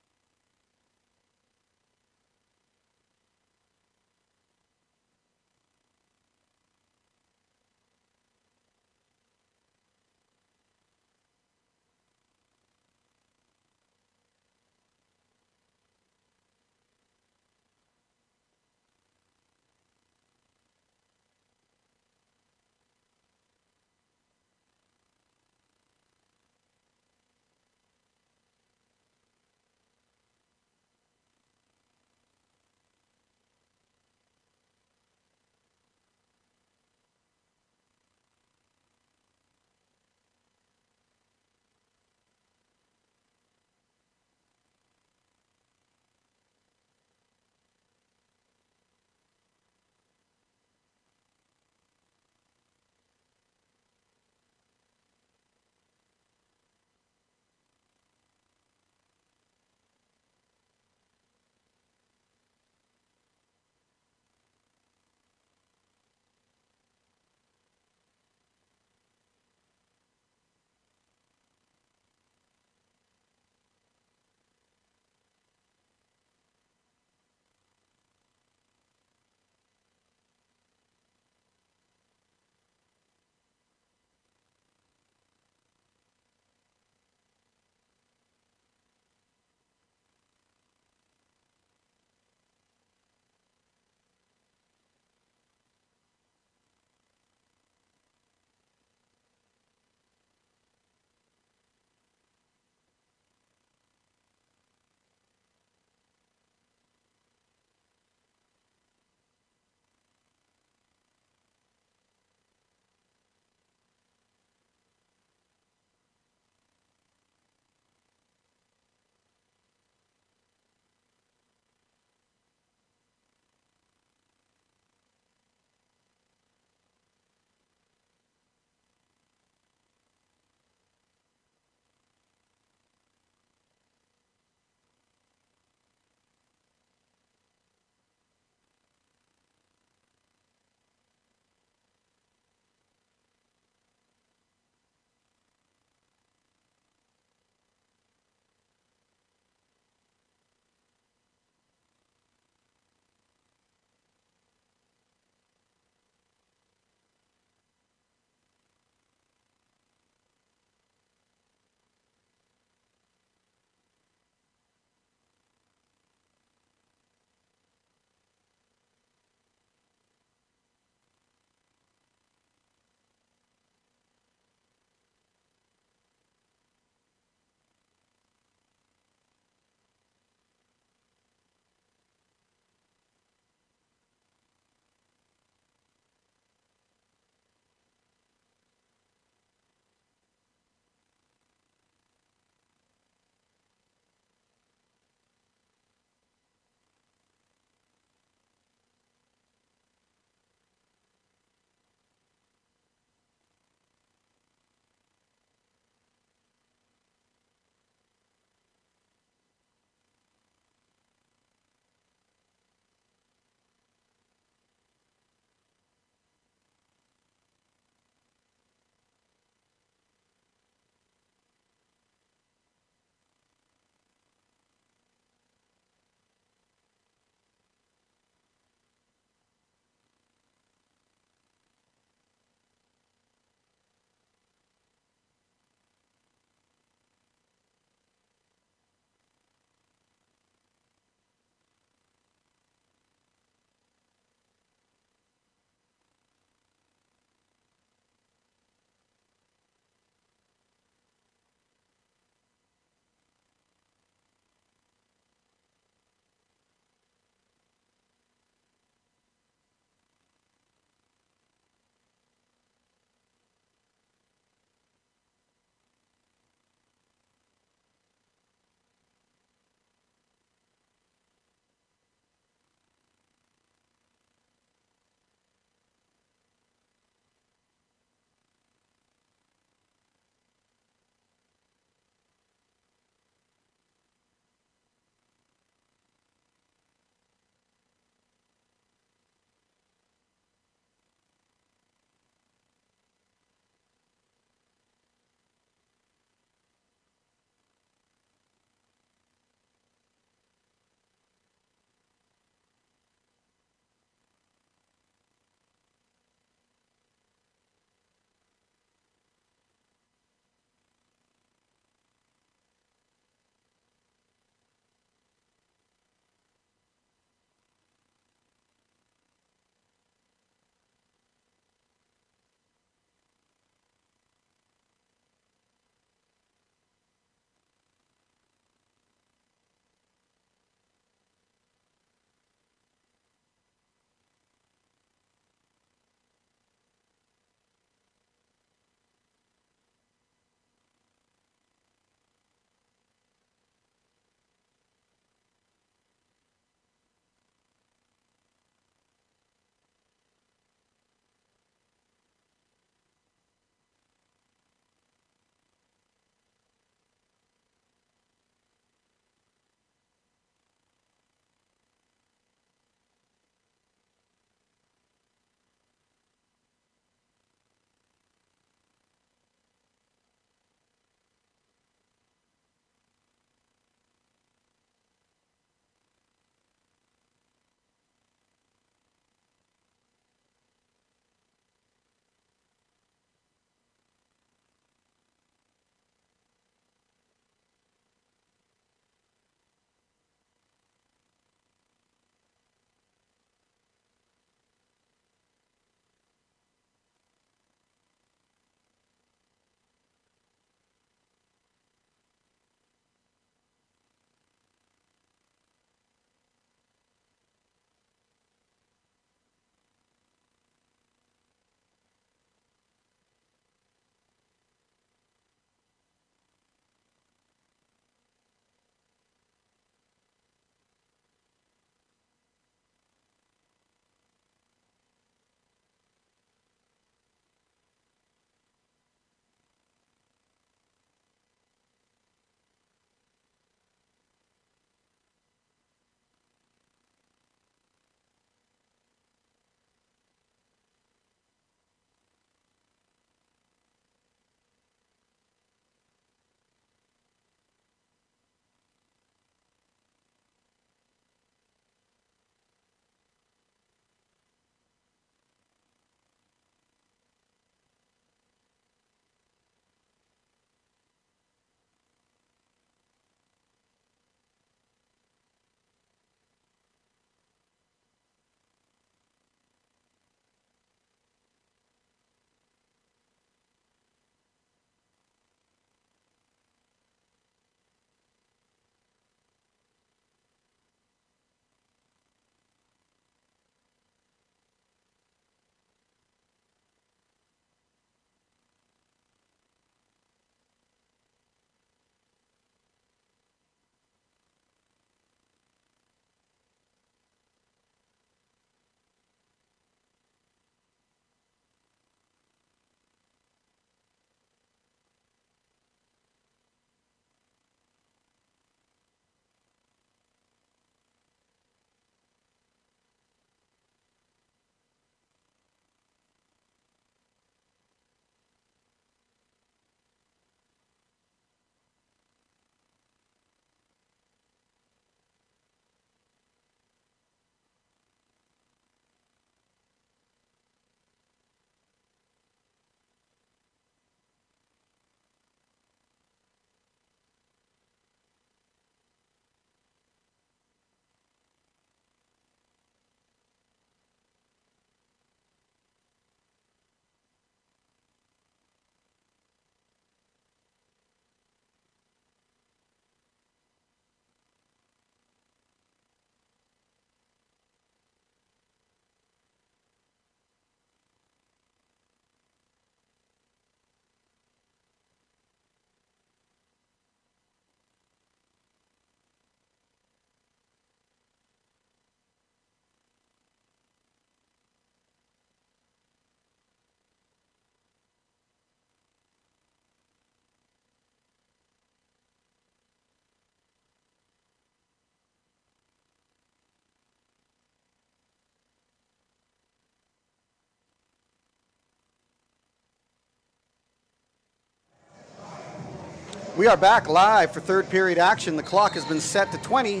We are back live for third period action. The clock has been set to 20.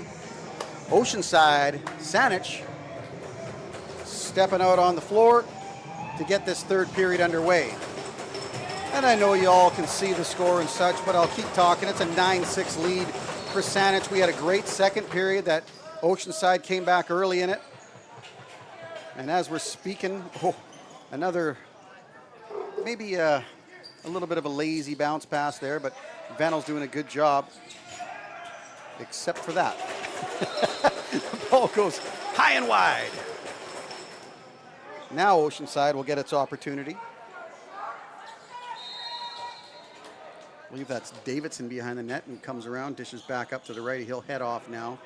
Oceanside, Saanich stepping out on the floor to get this third period underway. And I know you all can see the score and such, but I'll keep talking. It's a 9-6 lead for Saanich. We had a great second period that Oceanside came back early in it. And as we're speaking, another, maybe a little bit of a lazy bounce pass there, but Venel's doing a good job, except for that. The ball goes high and wide. Now Oceanside will get its opportunity. I believe that's Davidson behind the net and comes around, dishes back up to the right. He'll head off now.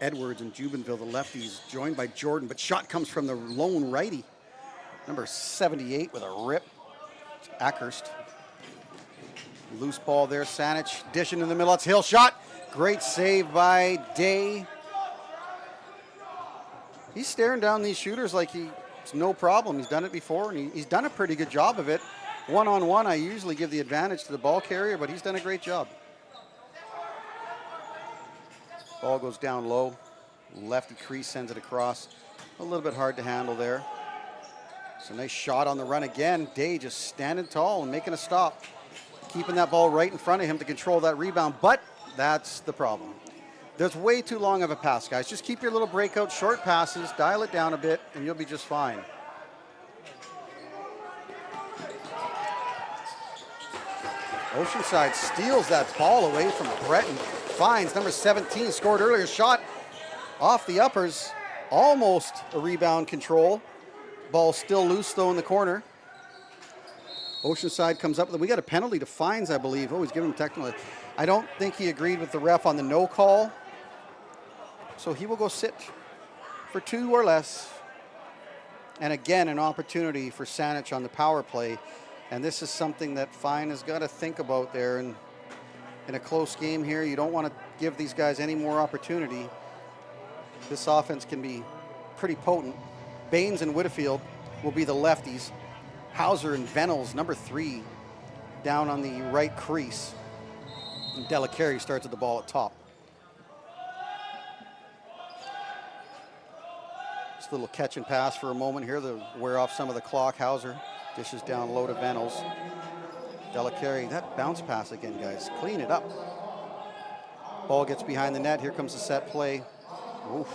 Edwards and Jubenville, the lefties, joined by Jordan, but shot comes from the lone righty. Number 78 with a rip. It's Ackhurst. Loose ball there, Saanich dishing in the middle. It's Hill shot. Great save by Day. He's staring down these shooters like it's no problem. He's done it before, and he's done a pretty good job of it. One-on-one, I usually give the advantage to the ball carrier, but he's done a great job. Ball goes down low. Lefty crease sends it across. A little bit hard to handle there. It's a nice shot on the run again. Day just standing tall and making a stop. Keeping that ball right in front of him to control that rebound, but that's the problem. There's way too long of a pass, guys. Just keep your little breakout short passes, dial it down a bit, and you'll be just fine. Oceanside steals that ball away from Breton. Finds number 17, scored earlier, shot off the uppers, almost a rebound control. Ball still loose though in the corner. Oceanside comes up with it. We got a penalty to Fines, I believe. Oh, he's giving him technical. I don't think he agreed with the ref on the no call. So he will go sit for 2 or less. And again, an opportunity for Saanich on the power play. And this is something that Fine has got to think about there. And in a close game here, you don't want to give these guys any more opportunity. This offense can be pretty potent. Baines and Whitfield will be the lefties. Hauser and Venels, number 3, down on the right crease. And Delacari starts at the ball at top. Just a little catch and pass for a moment here to wear off some of the clock. Hauser dishes down low to Venels. Delacari, that bounce pass again, guys. Clean it up. Ball gets behind the net. Here comes the set play. Oof.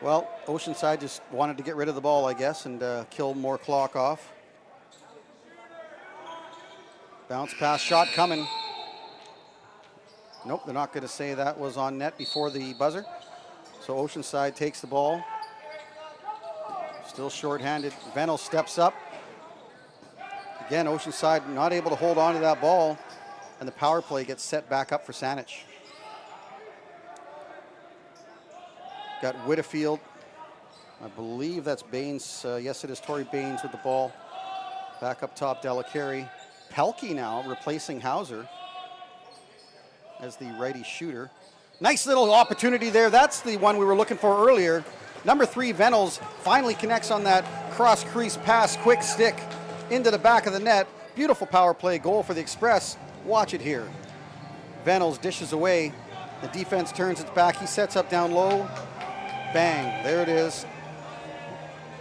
Well, Oceanside just wanted to get rid of the ball, I guess, and kill more clock off. Bounce pass shot coming. Nope, they're not going to say that was on net before the buzzer. So Oceanside takes the ball. Still shorthanded. Venel steps up. Again, Oceanside not able to hold on to that ball, and the power play gets set back up for Saanich. Got Whitfield. I believe that's Baines. Yes, it is Torrey Baines with the ball. Back up top, Delacari. Pelkey now replacing Hauser as the righty shooter. Nice little opportunity there. That's the one we were looking for earlier. Number 3, Venels, finally connects on that cross crease pass, quick stick into the back of the net. Beautiful power play goal for the Express. Watch it here. Venels dishes away. The defense turns its back. He sets up down low. Bang, there it is.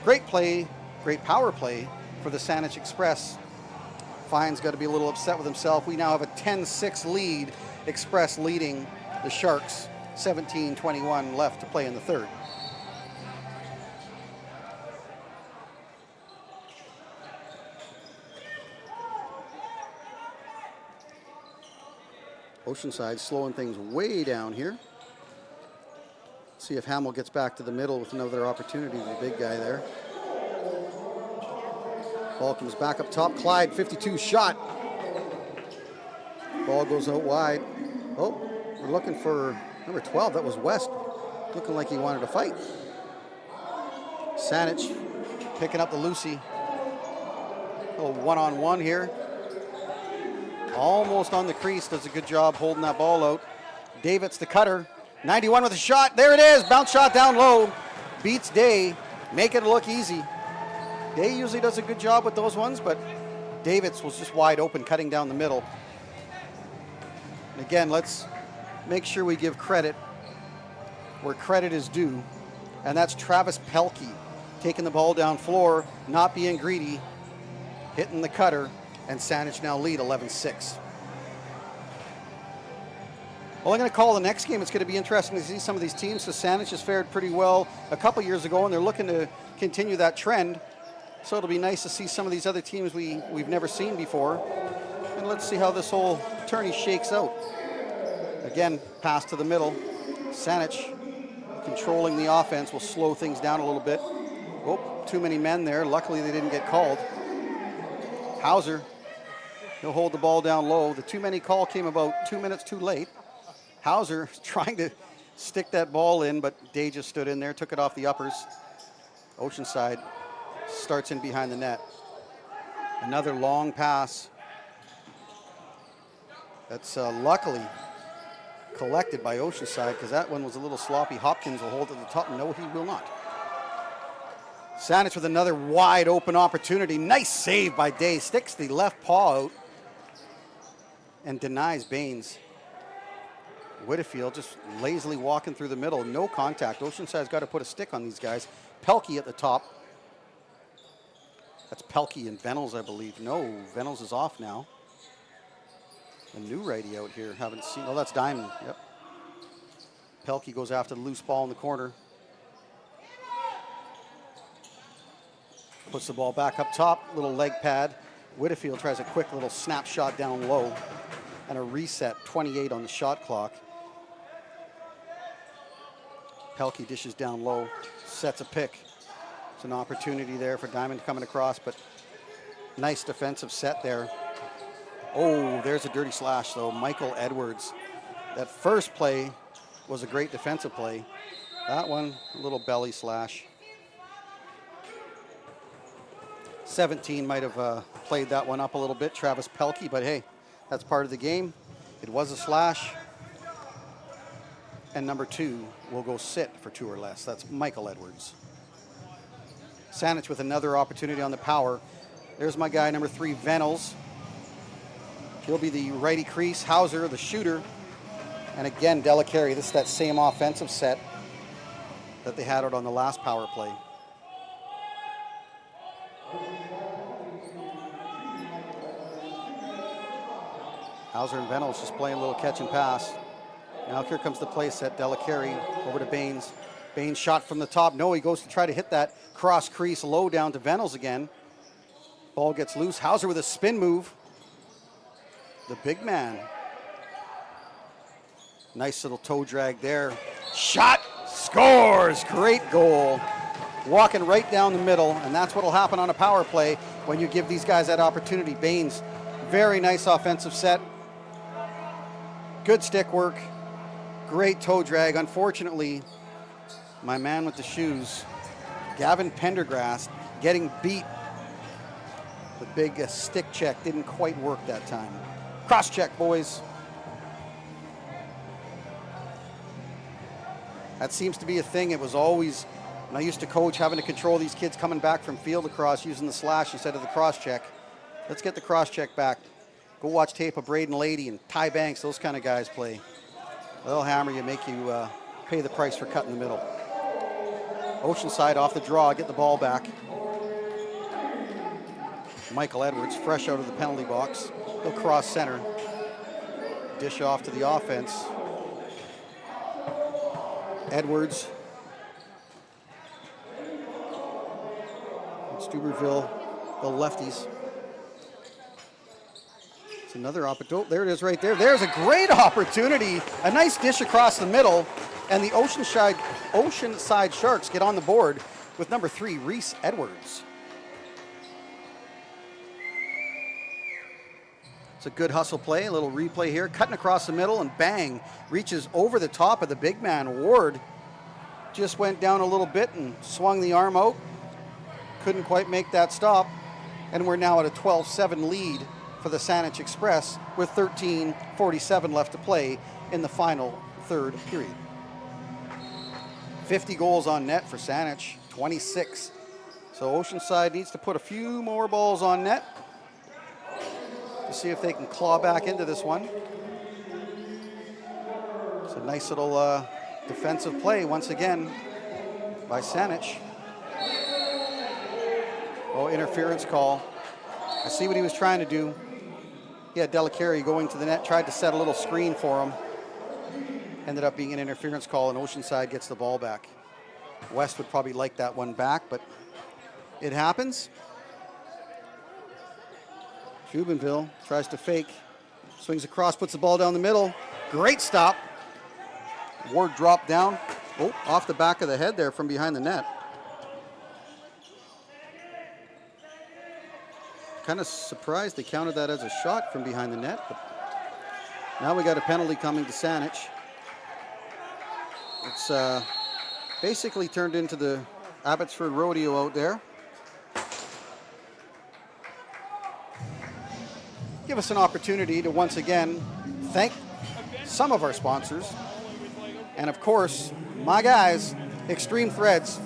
Great play, great power play for the Saanich Express. Fine's got to be a little upset with himself. We now have a 10-6 lead. Express leading the Sharks. 17-21 left to play in the third. Oceanside slowing things way down here. See if Hamill gets back to the middle with another opportunity. The big guy there. Ball comes back up top. Clyde, 52 shot. Ball goes out wide. Oh, we're looking for number 12. That was West. Looking like he wanted to fight. Saanich picking up the Lucy. A little one-on-one here. Almost on the crease. Does a good job holding that ball out. Davids the cutter. 91 with a shot. There it is. Bounce shot down low. Beats Day. make it look easy. Day usually does a good job with those ones, but Davids was just wide open, cutting down the middle. And again, let's make sure we give credit where credit is due, and that's Travis Pelkey taking the ball down floor, not being greedy, hitting the cutter, and Saanich now lead 11-6. Well, I'm going to call the next game. It's going to be interesting to see some of these teams. So Saanich has fared pretty well a couple years ago, and they're looking to continue that trend. So it'll be nice to see some of these other teams we've never seen before. And let's see how this whole tourney shakes out. Again, pass to the middle. Saanich controlling the offense will slow things down a little bit. Oh, too many men there. Luckily, they didn't get called. Hauser, he'll hold the ball down low. The too many call came about 2 minutes too late. Hauser trying to stick that ball in, but Day just stood in there, took it off the uppers. Oceanside starts in behind the net. Another long pass. That's luckily collected by Oceanside, because that one was a little sloppy. Hopkins will hold at the top. No, he will not. Saanich with another wide open opportunity. Nice save by Day. Sticks the left paw out and denies Baines. Whitfield just lazily walking through the middle. No contact. Oceanside's got to put a stick on these guys. Pelkey at the top. That's Pelkey and Venels, I believe. No, Venels is off now. A new righty out here. Haven't seen. Oh, that's Diamond. Yep. Pelkey goes after the loose ball in the corner. Puts the ball back up top. Little leg pad. Whitfield tries a quick little snapshot down low. And a reset. 28 on the shot clock. Pelkey dishes down low. Sets a pick. It's an opportunity there for Diamond coming across, but nice defensive set there. Oh, there's a dirty slash, though. Michael Edwards. That first play was a great defensive play. That one, a little belly slash. 17 might have played that one up a little bit, Travis Pelkey, but hey, that's part of the game. It was a slash. And number 2 will go sit for 2 or less. That's Michael Edwards. Saanich with another opportunity on the power. There's my guy, number 3, Venels. He'll be the righty crease. Hauser, the shooter. And again, Delacarey. This is that same offensive set that they had out on the last power play. Hauser and Venels just playing a little catch and pass. Now here comes the play set. Delacarey over to Baines. Baines shot from the top. No, he goes to try to hit that cross crease low down to Venels again. Ball gets loose. Hauser with a spin move. The big man. Nice little toe drag there. Shot, scores, great goal. Walking right down the middle, and that's what will happen on a power play when you give these guys that opportunity. Baines, very nice offensive set. Good stick work. Great toe drag. Unfortunately, my man with the shoes, Gavin Pendergrass, getting beat. The big stick check didn't quite work that time. Cross check, boys. That seems to be a thing. It was always, when I used to coach, having to control these kids coming back from field across using the slash instead of the cross check. Let's get the cross check back. Go watch tape of Braden Lady and Ty Banks, those kind of guys play. They'll hammer you, make you pay the price for cutting the middle. Oceanside off the draw, get the ball back. Michael Edwards, fresh out of the penalty box. He'll cross center. Dish off to the offense. Edwards. Steuberville, the lefties. It's another opportunity. Oh, there it is right there. There's a great opportunity. A nice dish across the middle. And the Oceanside Sharks get on the board with number 3, Reese Edwards. It's a good hustle play, a little replay here. Cutting across the middle and bang, reaches over the top of the big man. Ward just went down a little bit and swung the arm out. Couldn't quite make that stop. And we're now at a 12-7 lead for the Saanich Express with 13:47 left to play in the final third period. 50 goals on net for Saanich, 26. So Oceanside needs to put a few more balls on net to see if they can claw back into this one. It's a nice little defensive play once again by Saanich. Oh, interference call. I see what he was trying to do. He had Delacari going to the net, tried to set a little screen for him. Ended up being an interference call, and Oceanside gets the ball back. West would probably like that one back, but it happens. Jubenville tries to fake. Swings across, puts the ball down the middle. Great stop. Ward dropped down. Oh, off the back of the head there from behind the net. Kind of surprised they counted that as a shot from behind the net. But now we got a penalty coming to Saanich. It's basically turned into the Abbotsford Rodeo out there. Give us an opportunity to once again thank some of our sponsors. And of course, my guys, Extreme Threads.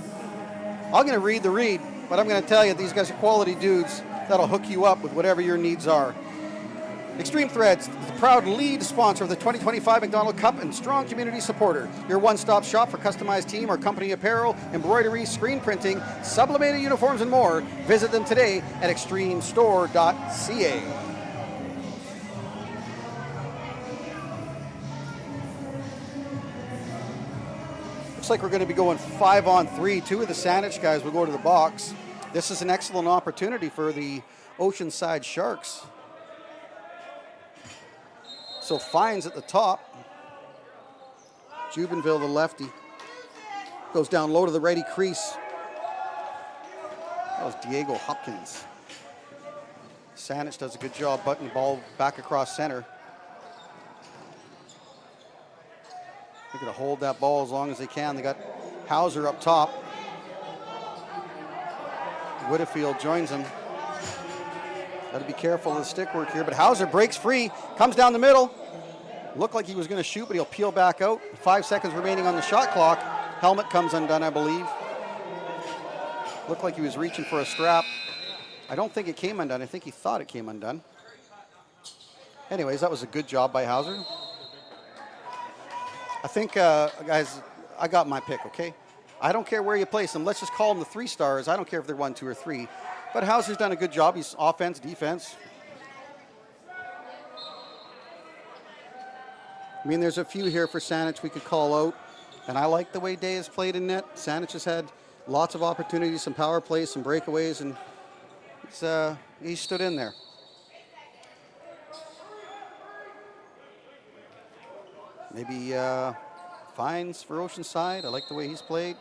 I'm going to read the read, but I'm going to tell you these guys are quality dudes that'll hook you up with whatever your needs are. Extreme Threads is the proud lead sponsor of the 2025 MacDonald Cup and strong community supporter. Your one-stop shop for customized team or company apparel, embroidery, screen printing, sublimated uniforms, and more. Visit them today at extremestore.ca. Looks like we're going to be going 5-on-3. Two of the Saanich guys will go to the box. This is an excellent opportunity for the Oceanside Sharks. So Fines at the top. Jubenville, the lefty, goes down low to the righty crease. That was Diego Hopkins. Saanich does a good job butting the ball back across center. They're going to hold that ball as long as they can. They got Hauser up top. Whitfield joins him. Got to be careful of the stick work here, but Hauser breaks free, comes down the middle. Looked like he was going to shoot, but he'll peel back out. 5 seconds remaining on the shot clock. Helmet comes undone, I believe. Looked like he was reaching for a strap. I don't think it came undone. I think he thought it came undone. Anyways, that was a good job by Hauser. I think, guys, I got my pick, okay? I don't care where you place them. Let's just call them the 3 stars. I don't care if they're 1, 2, or 3. But Hauser's done a good job. He's offense, defense. I mean, there's a few here for Saanich we could call out. And I like the way Day has played in net. Saanich has had lots of opportunities, some power plays, some breakaways, and he stood in there. Maybe Fines for Oceanside. I like the way he's played.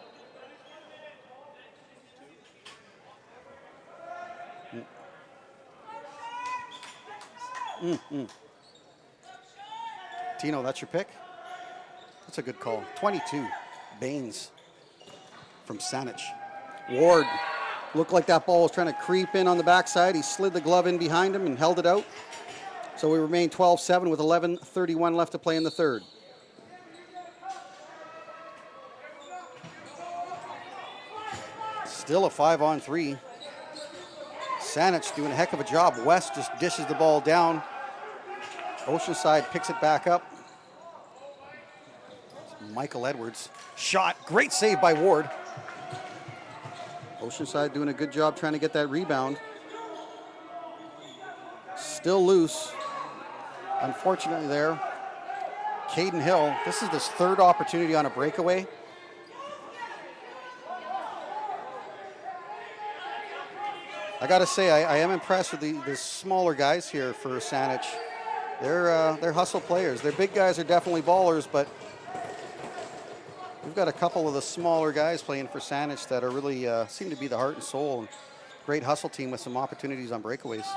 Tino, that's your pick? That's a good call. 22, Baines from Saanich. Ward looked like that ball was trying to creep in on the backside. He slid the glove in behind him and held it out. So we remain 12-7 with 11:31 left to play in the third. Still a 5-on-3. Saanich doing a heck of a job. West just dishes the ball down. Oceanside picks it back up. Michael Edwards. Shot. Great save by Ward. Oceanside doing a good job trying to get that rebound. Still loose. Unfortunately there. Caden Hill. This is his third opportunity on a breakaway. I got to say, I am impressed with the smaller guys here for Saanich. They're hustle players. Their big guys are definitely ballers, but we've got a couple of the smaller guys playing for Saanich that are really seem to be the heart and soul. And great hustle team with some opportunities on breakaways.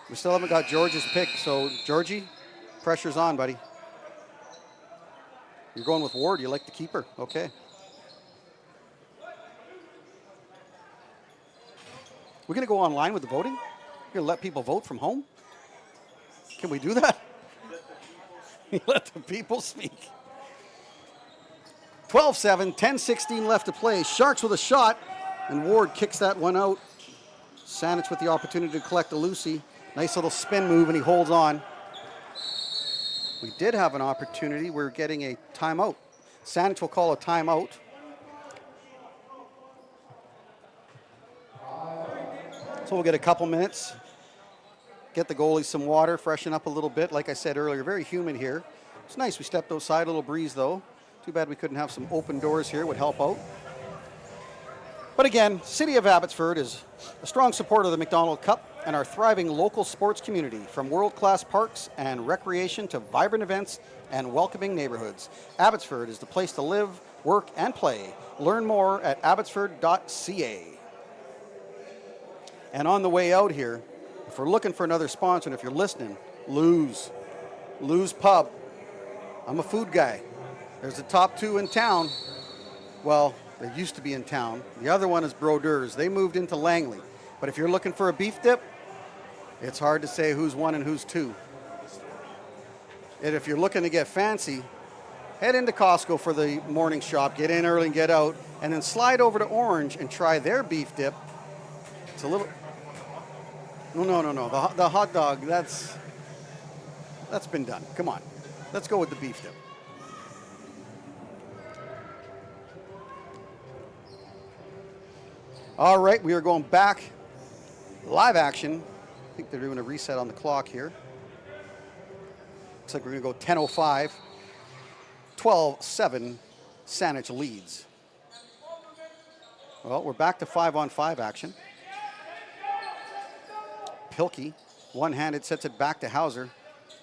We still haven't got George's pick, so Georgie, pressure's on, buddy. You're going with Ward. You like the keeper. Okay. We're going to go online with the voting? We're going to let people vote from home? Can we do that? Let the people speak. 12-7, 10-16 left to play. Sharks with a shot, and Ward kicks that one out. Saanich with the opportunity to collect a Lucy. Nice little spin move, and he holds on. We did have an opportunity. We're getting a timeout. Saanich will call a timeout. So we'll get a couple minutes. Get the goalies some water, freshen up a little bit. Like I said earlier, very humid here. It's nice we stepped outside, a little breeze though. Too bad we couldn't have some open doors here, would help out. But again, City of Abbotsford is a strong supporter of the MacDonald Cup and our thriving local sports community, from world-class parks and recreation to vibrant events and welcoming neighborhoods. Abbotsford is the place to live, work, and play. Learn more at abbotsford.ca. And on the way out here, if we're looking for another sponsor, and if you're listening, Lou's Pub. I'm a food guy. There's the top two in town. Well, they used to be in town. The other one is Brodeurs. They moved into Langley. But if you're looking for a beef dip, it's hard to say who's one and who's two. And if you're looking to get fancy, head into Costco for the morning shop, get in early and get out, and then slide over to Orange and try their beef dip. It's a little... No. The hot dog, that's been done. Come on. Let's go with the beef dip. All right, we are going back. Live action. I think they're doing a reset on the clock here. Looks like we're going to go 10:05. 12-7, Saanich leads. Well, we're back to 5-on-5 action. Pilkey, one-handed, sets it back to Hauser.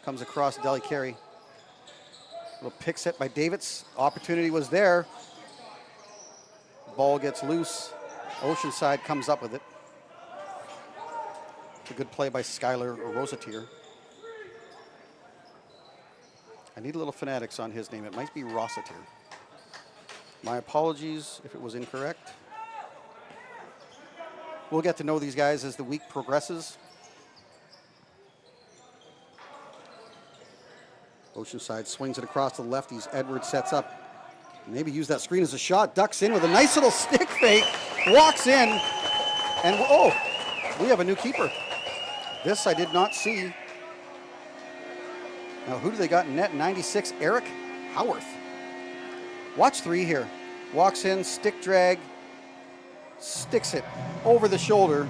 Comes across Deli Carey. Little pick set by Davids. Opportunity was there. Ball gets loose. Oceanside comes up with it. It's a good play by Skylar Rosatier. I need a little phonetics on his name. It might be Rossatier. My apologies if it was incorrect. We'll get to know these guys as the week progresses. Oceanside swings it across the lefties. Edwards sets up. Maybe use that screen as a shot. Ducks in with a nice little stick fake. Walks in. And, oh, we have a new keeper. This I did not see. Now, who do they got in net? 96, Eric Howarth. Watch 3 here. Walks in, stick drag, sticks it over the shoulder.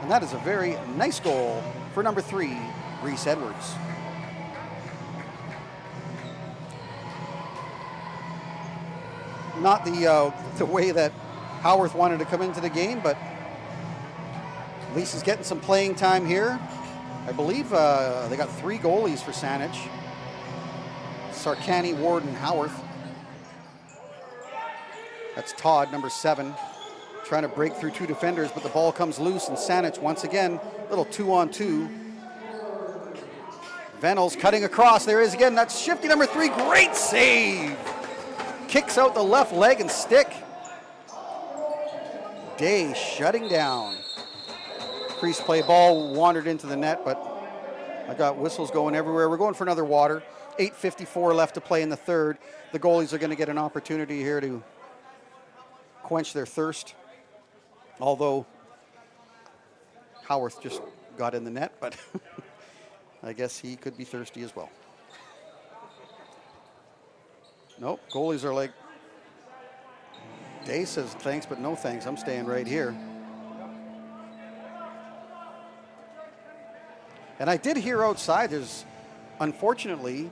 And that is a very nice goal for number 3, Reese Edwards. Not the way that Howarth wanted to come into the game, but at least he's getting some playing time here. I believe they got 3 goalies for Saanich. Sarkany, Ward, and Howarth. That's Todd, number 7, trying to break through 2 defenders, but the ball comes loose, and Saanich, once again, little 2-on-2. Venels cutting across. There is again. That's shifty number 3. Great save. Kicks out the left leg and stick. Day shutting down. Crease play, ball wandered into the net, but I got whistles going everywhere. We're going for another water. 8:54 left to play in the third. The goalies are going to get an opportunity here to quench their thirst. Although Howarth just got in the net, but I guess he could be thirsty as well. Nope, goalies are like, Day says thanks, but no thanks. I'm staying right here. And I did hear outside, there's, unfortunately,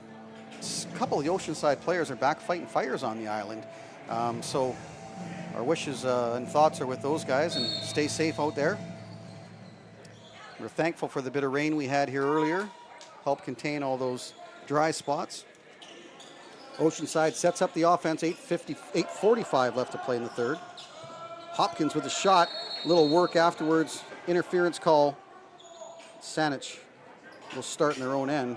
a couple of the Oceanside players are back fighting fires on the island. So our wishes and thoughts are with those guys, and stay safe out there. We're thankful for the bit of rain we had here earlier. Helped contain all those dry spots. Oceanside sets up the offense, 8:45 left to play in the third. Hopkins with a shot, little work afterwards, interference call. Saanich will start in their own end.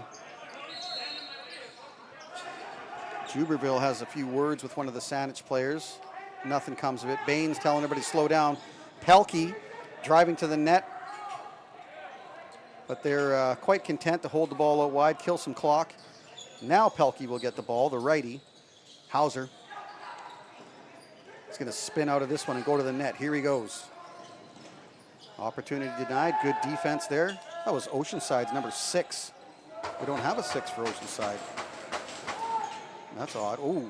Juberville has a few words with one of the Saanich players. Nothing comes of it. Baines telling everybody to slow down. Pelkey driving to the net. But they're quite content to hold the ball out wide, kill some clock. Now Pelkey will get the ball, the righty. Hauser. He's going to spin out of this one and go to the net. Here he goes. Opportunity denied. Good defense there. That was Oceanside's number 6. We don't have a 6 for Oceanside. That's odd. Oh,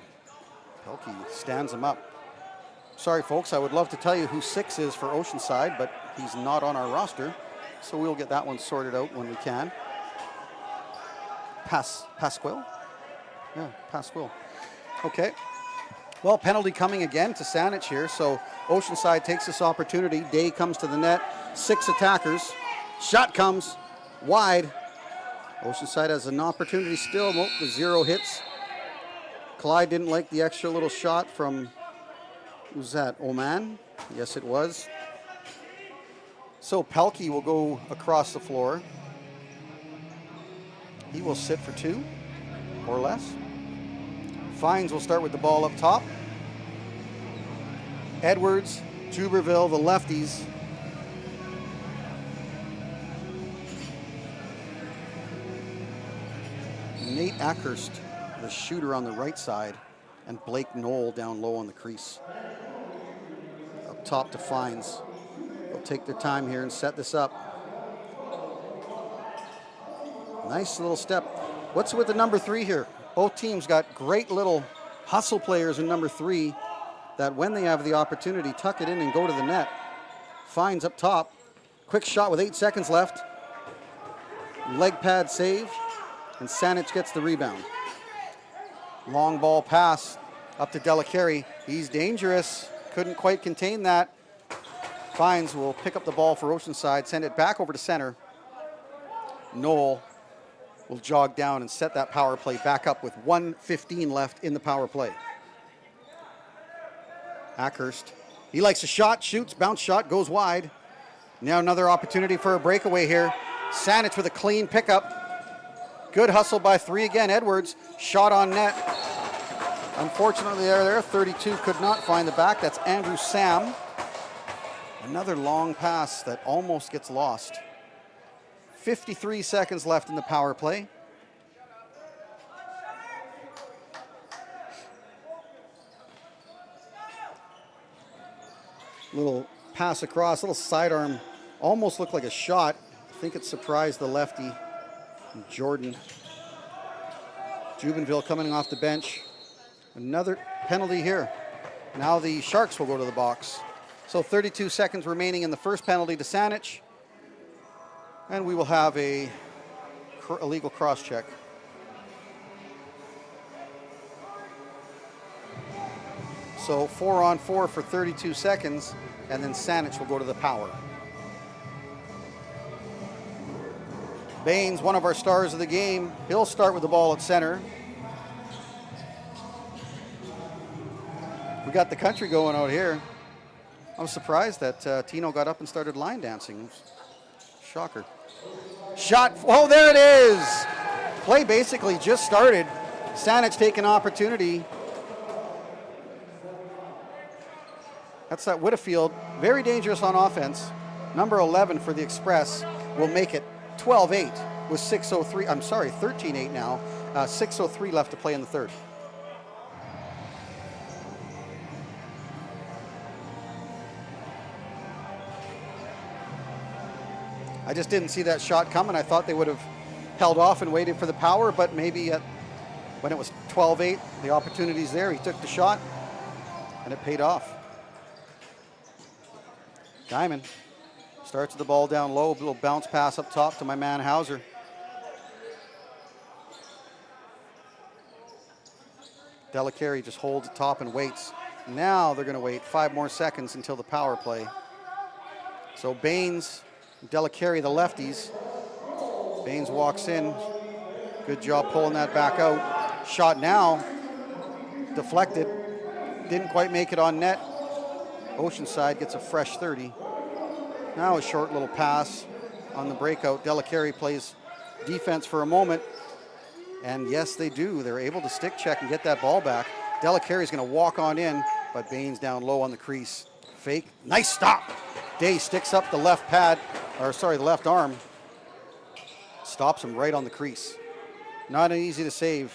Pelkey stands him up. Sorry, folks. I would love to tell you who 6 is for Oceanside, but he's not on our roster. So we'll get that one sorted out when we can. Pasquil? Yeah, Pasquil. Okay. Well, penalty coming again to Saanich here. So Oceanside takes this opportunity. Day comes to the net. 6 attackers. Shot comes wide. Oceanside has an opportunity still. Nope, the 0 hits. Clyde didn't like the extra little shot from, who's that, Oman? Yes, it was. So Pelkey will go across the floor. He will sit for 2 or less. Fines will start with the ball up top. Edwards, Juberville, the lefties. Nate Ackhurst, the shooter on the right side, and Blake Knoll down low on the crease. Up top to Fines. They'll take their time here and set this up. Nice little step. What's with the number 3 here? Both teams got great little hustle players in number 3 that when they have the opportunity, tuck it in and go to the net. Fines up top. Quick shot with 8 seconds left. Leg pad save. And Saanich gets the rebound. Long ball pass up to Delacari. He's dangerous. Couldn't quite contain that. Fines will pick up the ball for Oceanside, send it back over to center. Knoll will jog down and set that power play back up with 1:15 left in the power play. Ackhurst, he likes a shot, shoots, bounce shot, goes wide. Now another opportunity for a breakaway here. Saanich with a clean pickup. Good hustle by 3 again. Edwards, shot on net. Unfortunately, there, 32 could not find the back. That's Andrew Sam. Another long pass that almost gets lost. 53 seconds left in the power play. Little pass across, little sidearm, almost looked like a shot. I think it surprised the lefty, Jordan. Jubenville coming off the bench. Another penalty here. Now the Sharks will go to the box. So 32 seconds remaining in the first penalty to Saanich. And we will have a illegal cross check. So 4-on-4 for 32 seconds, and then Saanich will go to the power. Baines, one of our stars of the game, he'll start with the ball at center. We got the country going out here. I was surprised that Tino got up and started line dancing. Shocker. Shot, oh, there it is. Play basically just started. Saanich taking opportunity. That's that Whitfield, very dangerous on offense. Number 11 for the Express will make it 12-8 with 6:03, I'm sorry, 13-8 now. 6:03 left to play in the third. I just didn't see that shot coming. I thought they would have held off and waited for the power, but maybe when it was 12-8, the opportunity's there. He took the shot, and it paid off. Diamond starts with the ball down low, a little bounce pass up top to my man Hauser. Delacari just holds it top and waits. Now they're going to wait 5 more seconds until the power play. So Baines, Delacari, the lefties. Baines walks in. Good job pulling that back out. Shot now. Deflected. Didn't quite make it on net. Oceanside gets a fresh 30. Now a short little pass on the breakout. Delacari plays defense for a moment. And yes, they do. They're able to stick check and get that ball back. Delacari's going to walk on in, but Baines down low on the crease. Fake. Nice stop. Day sticks up the left pad, the left arm. Stops him right on the crease. Not easy to save.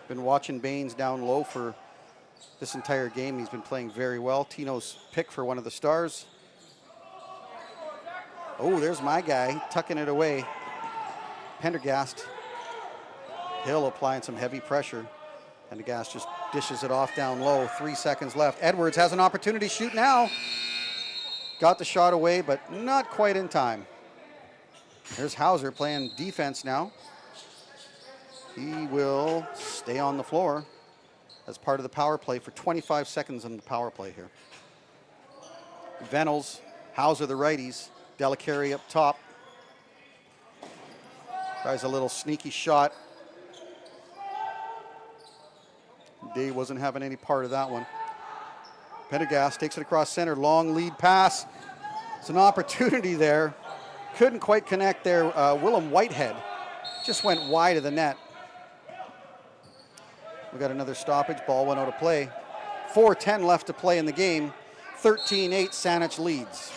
Been watching Baines down low for this entire game. He's been playing very well. Tino's pick for one of the stars. Oh, there's my guy tucking it away. Pendergast. Hill applying some heavy pressure. Pendergast just dishes it off down low. 3 seconds left. Edwards has an opportunity to shoot now. Got the shot away, but not quite in time. There's Hauser playing defense now. He will stay on the floor as part of the power play for 25 seconds on the power play here. Venables, Hauser the righties, Delacarey up top. Tries a little sneaky shot. Day wasn't having any part of that one. Pendergast takes it across center, long lead pass. It's an opportunity there. Couldn't quite connect there. Willem Whitehead just went wide of the net. We got another stoppage. Ball went out of play. 4:10 left to play in the game. 13-8, Saanich leads.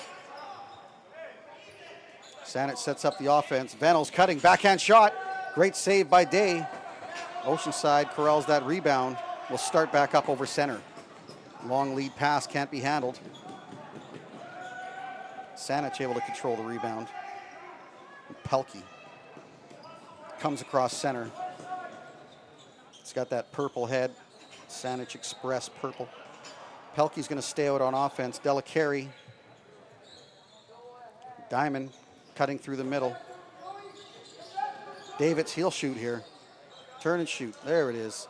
Saanich sets up the offense. Venables cutting, backhand shot. Great save by Day. Oceanside corrals that rebound. Will start back up over center. Long lead pass can't be handled. Saanich able to control the rebound. Pelkey comes across center. It's got that purple head. Saanich Express purple. Pelkey's going to stay out on offense. Delacarey. Diamond cutting through the middle. Davids, he'll shoot here. Turn and shoot. There it is.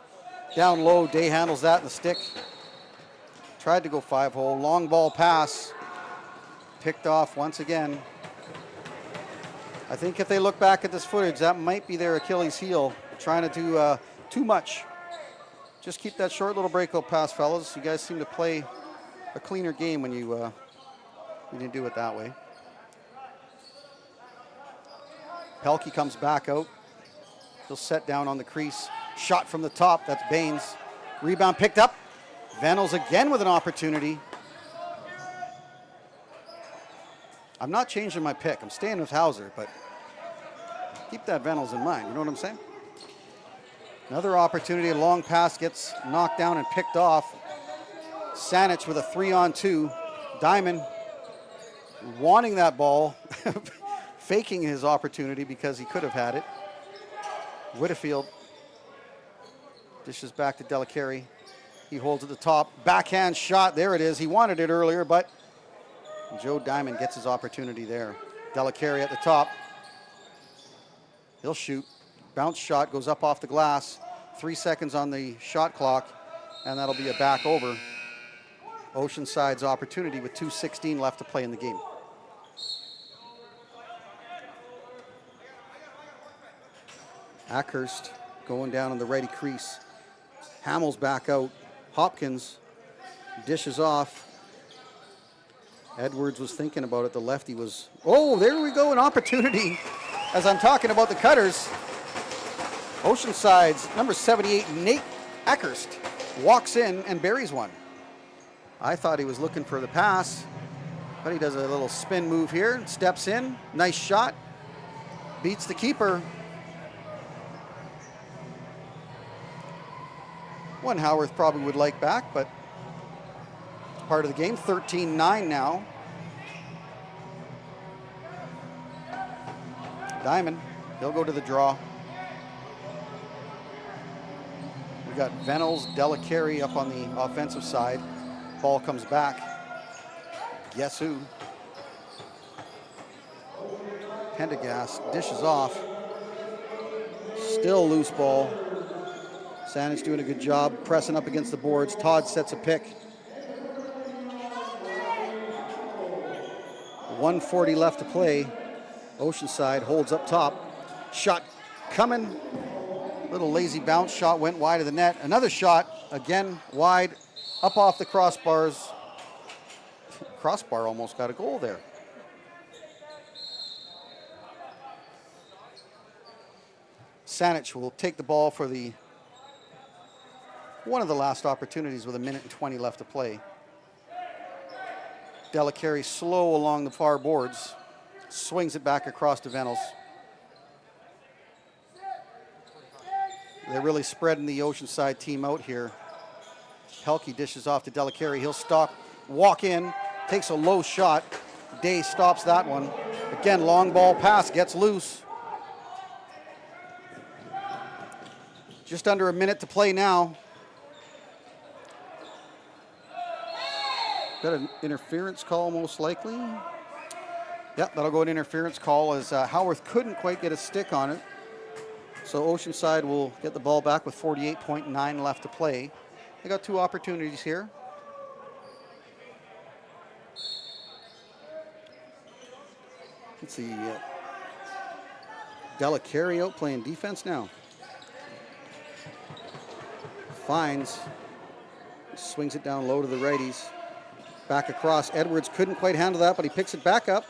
Down low, Day handles that in the stick. Tried to go 5-hole. Long ball pass. Picked off once again. I think if they look back at this footage, that might be their Achilles heel. Trying to do too much. Just keep that short little breakout pass, fellas. You guys seem to play a cleaner game when you didn't do it that way. Pelkey comes back out. He'll set down on the crease. Shot from the top. That's Baines. Rebound picked up. Venables again with an opportunity. I'm not changing my pick. I'm staying with Hauser, but keep that Venables in mind. You know what I'm saying? Another opportunity. A long pass gets knocked down and picked off. Saanich with a 3-on-2. Diamond wanting that ball. Faking his opportunity because he could have had it. Whitfield dishes back to Delacarey. He holds at the top. Backhand shot. There it is. He wanted it earlier, but Joe Diamond gets his opportunity there. Delacarey at the top. He'll shoot. Bounce shot goes up off the glass. 3 seconds on the shot clock, and that'll be a back over. Oceanside's opportunity with 2:16 left to play in the game. Ackhurst going down in the righty crease. Hamill's back out. Hopkins dishes off. Edwards was thinking about it. The lefty was, oh, there we go, an opportunity. As I'm talking about the cutters, Oceanside's number 78, Nate Ackhurst, walks in and buries one. I thought he was looking for the pass, but he does a little spin move here, steps in, nice shot, beats the keeper. One Howarth probably would like back, but it's part of the game. 13-9 now. Diamond, he'll go to the draw. We got Venables, Delacarey up on the offensive side. Ball comes back. Guess who? Pendergast dishes off. Still loose ball. Saanich doing a good job pressing up against the boards. Todd sets a pick. 1:40 left to play. Oceanside holds up top. Shot coming. Little lazy bounce shot went wide of the net. Another shot, again wide, up off the crossbars. Crossbar almost got a goal there. Saanich will take the ball for one of the last opportunities with 1:20 left to play. Delacarey slow along the far boards. Swings it back across to Venables. They're really spreading the Oceanside team out here. Pelkey dishes off to Delacari. He'll walk in, takes a low shot. Day stops that one. Again, long ball pass, gets loose. Just under a minute to play now. Got an interference call most likely. Yep, that'll go an interference call as Howarth couldn't quite get a stick on it. So Oceanside will get the ball back with 48.9 left to play. They got 2 opportunities here. Let's see. Delacari out playing defense now. Fines. Swings it down low to the righties. Back across. Edwards couldn't quite handle that, but he picks it back up.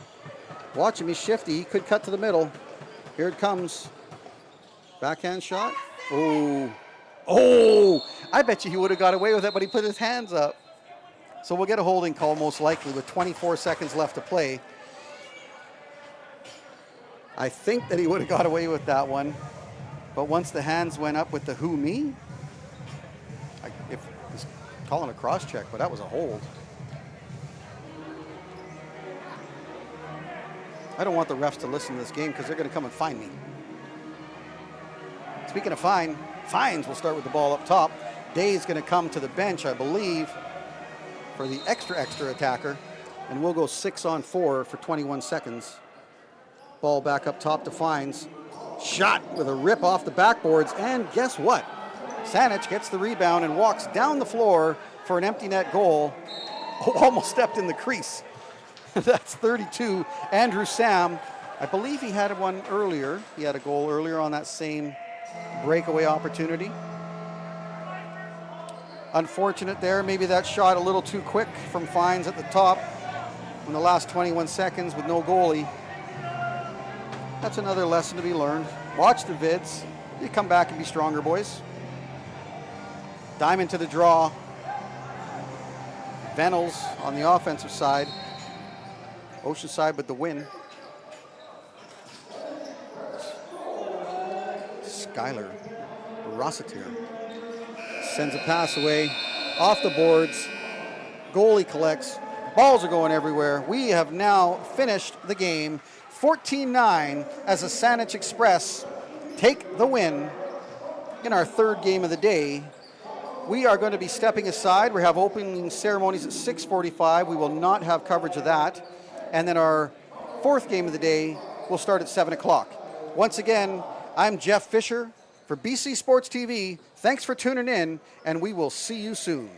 Watch him, he's shifty. He could cut to the middle. Here it comes. Backhand shot. Oh, I bet you he would have got away with it, but he put his hands up. So we'll get a holding call most likely with 24 seconds left to play. I think that he would have got away with that one. But once the hands went up with the who me, if he's calling a cross check, but that was a hold. I don't want the refs to listen to this game because they're going to come and fine me. Speaking of fines will start with the ball up top. Day's going to come to the bench, I believe, for the extra attacker. And we'll go 6-on-4 for 21 seconds. Ball back up top to Fines. Shot with a rip off the backboards. And guess what? Saanich gets the rebound and walks down the floor for an empty net goal. Oh, almost stepped in the crease. That's 32. Andrew Sam, I believe he had one earlier. He had a goal earlier on that same breakaway opportunity. Unfortunate there. Maybe that shot a little too quick from Fines at the top in the last 21 seconds with no goalie. That's another lesson to be learned. Watch the vids. You come back and be stronger, boys. Diamond to the draw. Venels on the offensive side. Oceanside with the win. Skylar Rossiter sends a pass away off the boards. Goalie collects. Balls are going everywhere. We have now finished the game 14-9 as the Saanich Express take the win in our 3rd game of the day. We are going to be stepping aside. We have opening ceremonies at 6:45. We will not have coverage of that. And then our 4th game of the day will start at 7 o'clock. Once again, I'm Jeff Fisher for BC Sports TV. Thanks for tuning in, and we will see you soon.